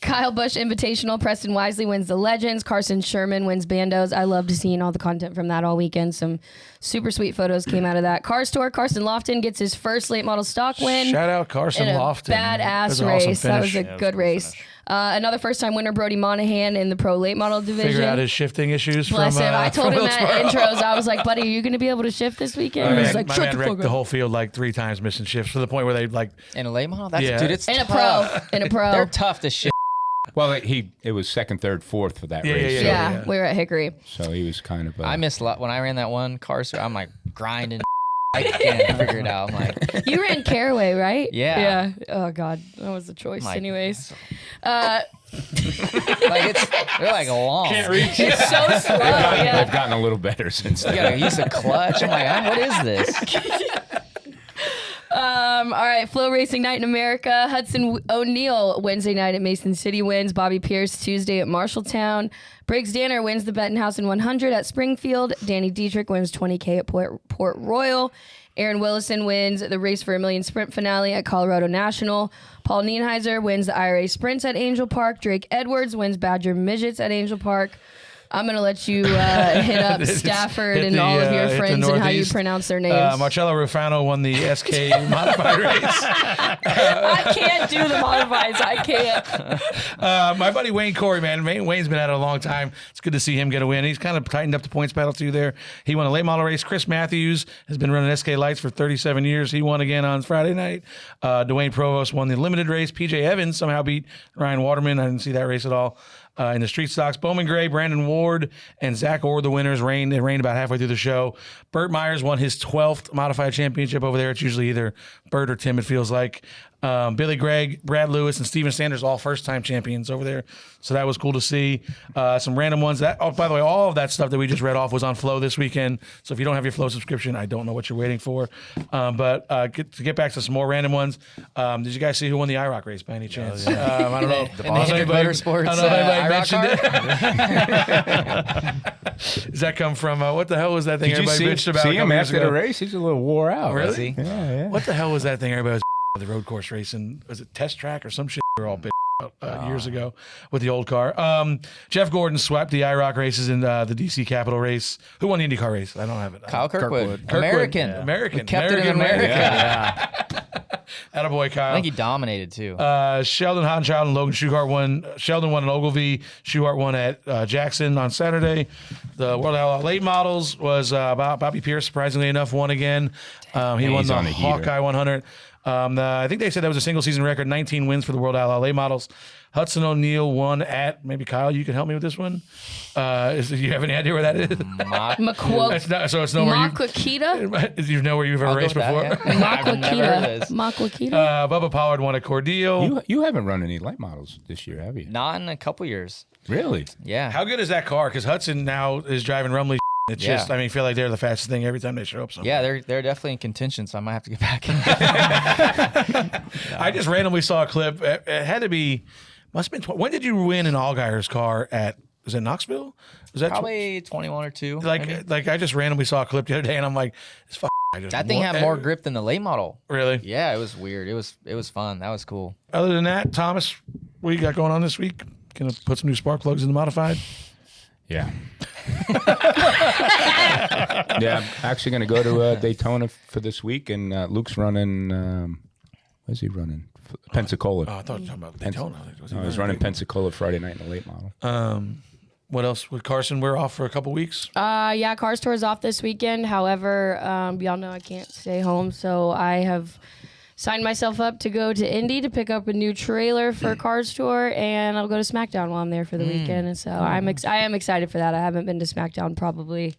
Kyle Busch Invitational. Preston Wisely wins the Legends. Carson Sherman wins Bandos. I loved seeing all the content from that all weekend. Some super sweet photos came out of that. Cars Tour. Carson Lofton gets his first late model stock win. Shout out Carson Lofton. Badass race. That was a good race. Another first-time winner, Brody Monahan, in the pro late model division. Figure out his shifting issues. Bless him. I told him Wilkesboro. at intros, I was like, buddy, are you going to be able to shift this weekend? My He's like, man wrecked the whole field like 3 times, missing shifts to the point where they like in a late model. Dude, it's in tough. a pro. They're tough to shift. Well, it was second, third, fourth for that race. Yeah, we were at Hickory. So he was kind of. I missed a lot when I ran that one car. So I'm like grinding. I can't figure it out. I'm like, you ran Caraway, right? Yeah. Oh God, that was the choice, anyways. Like they're like long. Can't reach. It's so slow. They've gotten a little better since then. You gotta use the clutch. I'm like, what is this? All right, Flow Racing Night in America. Hudson O'Neill Wednesday night at Mason City wins. Bobby Pierce Tuesday at Marshalltown. Briggs Danner wins the Bettenhausen 100 at Springfield. Danny Dietrich wins $20K at Port Royal. Aaron Willison wins the Race for a Million Sprint finale at Colorado National. Paul Nienheiser wins the IRA Sprints at Angel Park. Drake Edwards wins Badger Midgets at Angel Park. I'm going to let you hit up Stafford and all of your friends and how you pronounce their names. Marcello Rufano won the SK modified race. I can't do the modifieds. I can't. My buddy Wayne Corey, man. Wayne's been at it a long time. It's good to see him get a win. He's kind of tightened up the points battle too there. He won a late model race. Chris Matthews has been running SK Lights for 37 years. He won again on Friday night. Dwayne Provost won the limited race. PJ Evans somehow beat Ryan Waterman. I didn't see that race at all. In the street stocks, Bowman Gray, Brandon Ward, and Zach Orr, the winners. It rained about halfway through the show. Burt Myers won his 12th modified championship over there. It's usually either Burt or Tim, it feels like. Billy Gregg, Brad Lewis, and Steven Sanders, all first-time champions over there. So that was cool to see. Some random ones. By the way, all of that stuff that we just read off was on Flow this weekend. So if you don't have your Flow subscription, I don't know what you're waiting for. But to get back to some more random ones, did you guys see who won the IROC race by any chance? I don't know. The Hendrick Motorsports mentioned it. Does that come from what the hell was that thing everybody bitched about? See him after the race? He's a little wore out. Really? Yeah. What the hell was that thing everybody was the road course racing? Was it Test Track or some shit we were all bitched about years ago with the old car? Jeff Gordon swept the IROC races in the DC Capital race. Who won the IndyCar race? I don't have it. Kyle Kirkwood. American. We kept it in America. Yeah. Attaboy, Kyle. I think he dominated too. Sheldon Hottenchild and Logan Schuchart won. Sheldon won at Ogilvie. Schuchart won at Jackson on Saturday. The World Outlaw Late Models was Bobby Pierce, surprisingly enough, won again. He won the Hawkeye 100. I think they said that was a single season record, 19 wins for the World Outlaw Late Models. Hudson O'Neill won at, maybe Kyle, you can help me with this one. Do you have any idea where that is? Maquoketa? You know where you've ever raced before? Maquoketa. Bubba Pollard won at Cordele. You haven't run any late models this year, have you? Not in a couple years. Really? Yeah. How good is that car? Because Hudson now is driving Rumley. It's just, I feel like they're the fastest thing every time they show up somewhere. Yeah, they're definitely in contention, so I might have to get back in. I just randomly saw a clip. It had to be, must have been, when did you win an Allgaier's car at, was it Knoxville? Was that probably 21 or 2? Like I just randomly saw a clip the other day and I'm like, it's that thing had more grip than the late model. Really? Yeah, it was weird. It was fun. That was cool. Other than that, Thomas, what you got going on this week? Gonna put some new spark plugs in the modified? Yeah. Yeah, I'm actually going to go to Daytona for this week, and Luke's running. Where's he running? Pensacola. Oh, I thought you were talking about Daytona. I was running Pensacola Friday night in the late model. What else with Carson? We're off for a couple weeks. Yeah, Cars Tour is off this weekend. However, y'all know I can't stay home, so I have signed myself up to go to Indy to pick up a new trailer for Cars Tour, and I'll go to SmackDown while I'm there for the weekend. And so I am excited for that. I haven't been to SmackDown probably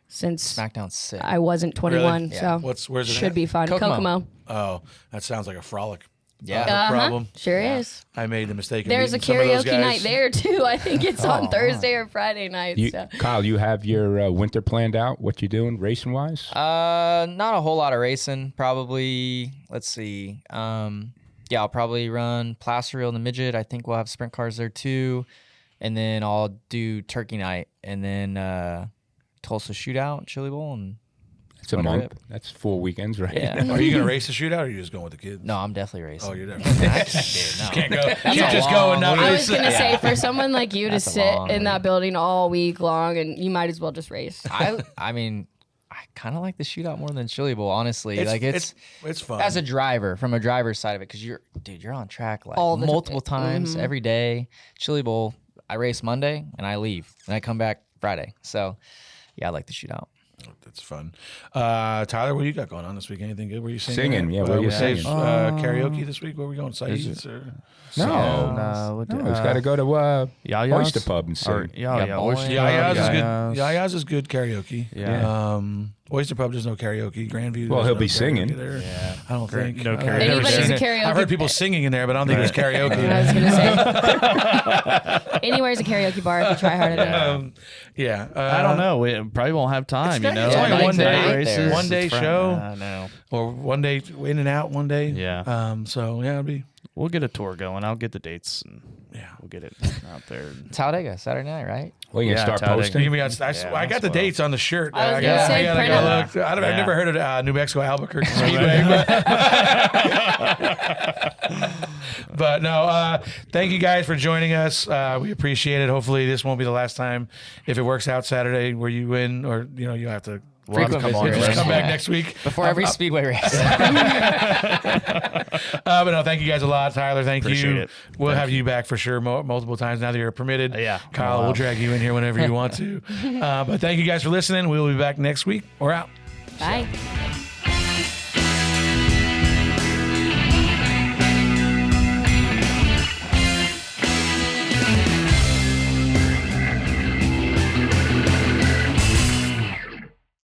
since SmackDown's sick. I wasn't 21. Really? So where's it should at? be fun. Kokomo. Oh, that sounds like a frolic. Yeah, problem. Sure is. I made the mistake. There's a karaoke night there too. I think it's on Thursday or Friday night. Kyle, you have your winter planned out? What you doing racing wise? Not a whole lot of racing. Probably. Let's see. I'll probably run Placerville in the midget. I think we'll have sprint cars there too, and then I'll do Turkey Night, and then Tulsa Shootout, Chili Bowl, and. It's a month. That's 4 weekends, right? Yeah. Are you going to race the shootout, or are you just going with the kids? No, I'm definitely racing. Oh, you're definitely racing. No. Can't go. You can't just go and not I race. was going to say, for someone like you to sit in that building all week long, and you might as well just race. I mean, I kind of like the shootout more than Chili Bowl, honestly. It's fun. As a driver, from a driver's side of it, because you're on track like multiple times every day. Chili Bowl, I race Monday, and I leave, and I come back Friday. So, yeah, I like the shootout. That's fun. Tyler, what you got going on this week? Anything good? Were you singing? Singing, yeah. Where you singing? Karaoke this week? Where are we going? Saeed's or? No, he's got to go to Oyster Pub and sing. Yaya's is good karaoke. Yeah. Oyster Pub, there's no karaoke. Grandview. Well, he'll be singing. There. Yeah. I don't think. No karaoke. Anybody's a karaoke. I've heard people singing in there, but I don't think it's karaoke. I was going to say. Anywhere's a karaoke bar if you try hard enough. Yeah. I don't know. We probably won't have time. It's only Night one day. races. One day show. No. or one day in and out one day. Yeah. So yeah, we'll get a tour going. I'll get the dates and we'll get it out there. Talladega, Saturday night, right? Well, you can start posting. I got the dates on the shirt. I was gonna say print gotta them. look. I've never heard of New Mexico Albuquerque Speedway, but no. Thank you guys for joining us. We appreciate it. Hopefully, this won't be the last time. If it works out Saturday where you win, or you'll have to. Frequent come back next week before every speedway race. But no, thank you guys a lot, Tyler. Thank Appreciate you. it. We'll have you back for sure multiple times now that you're permitted. Yeah. Kyle, we'll drag you in here whenever you want to. But thank you guys for listening. We'll be back next week. We're out. Bye.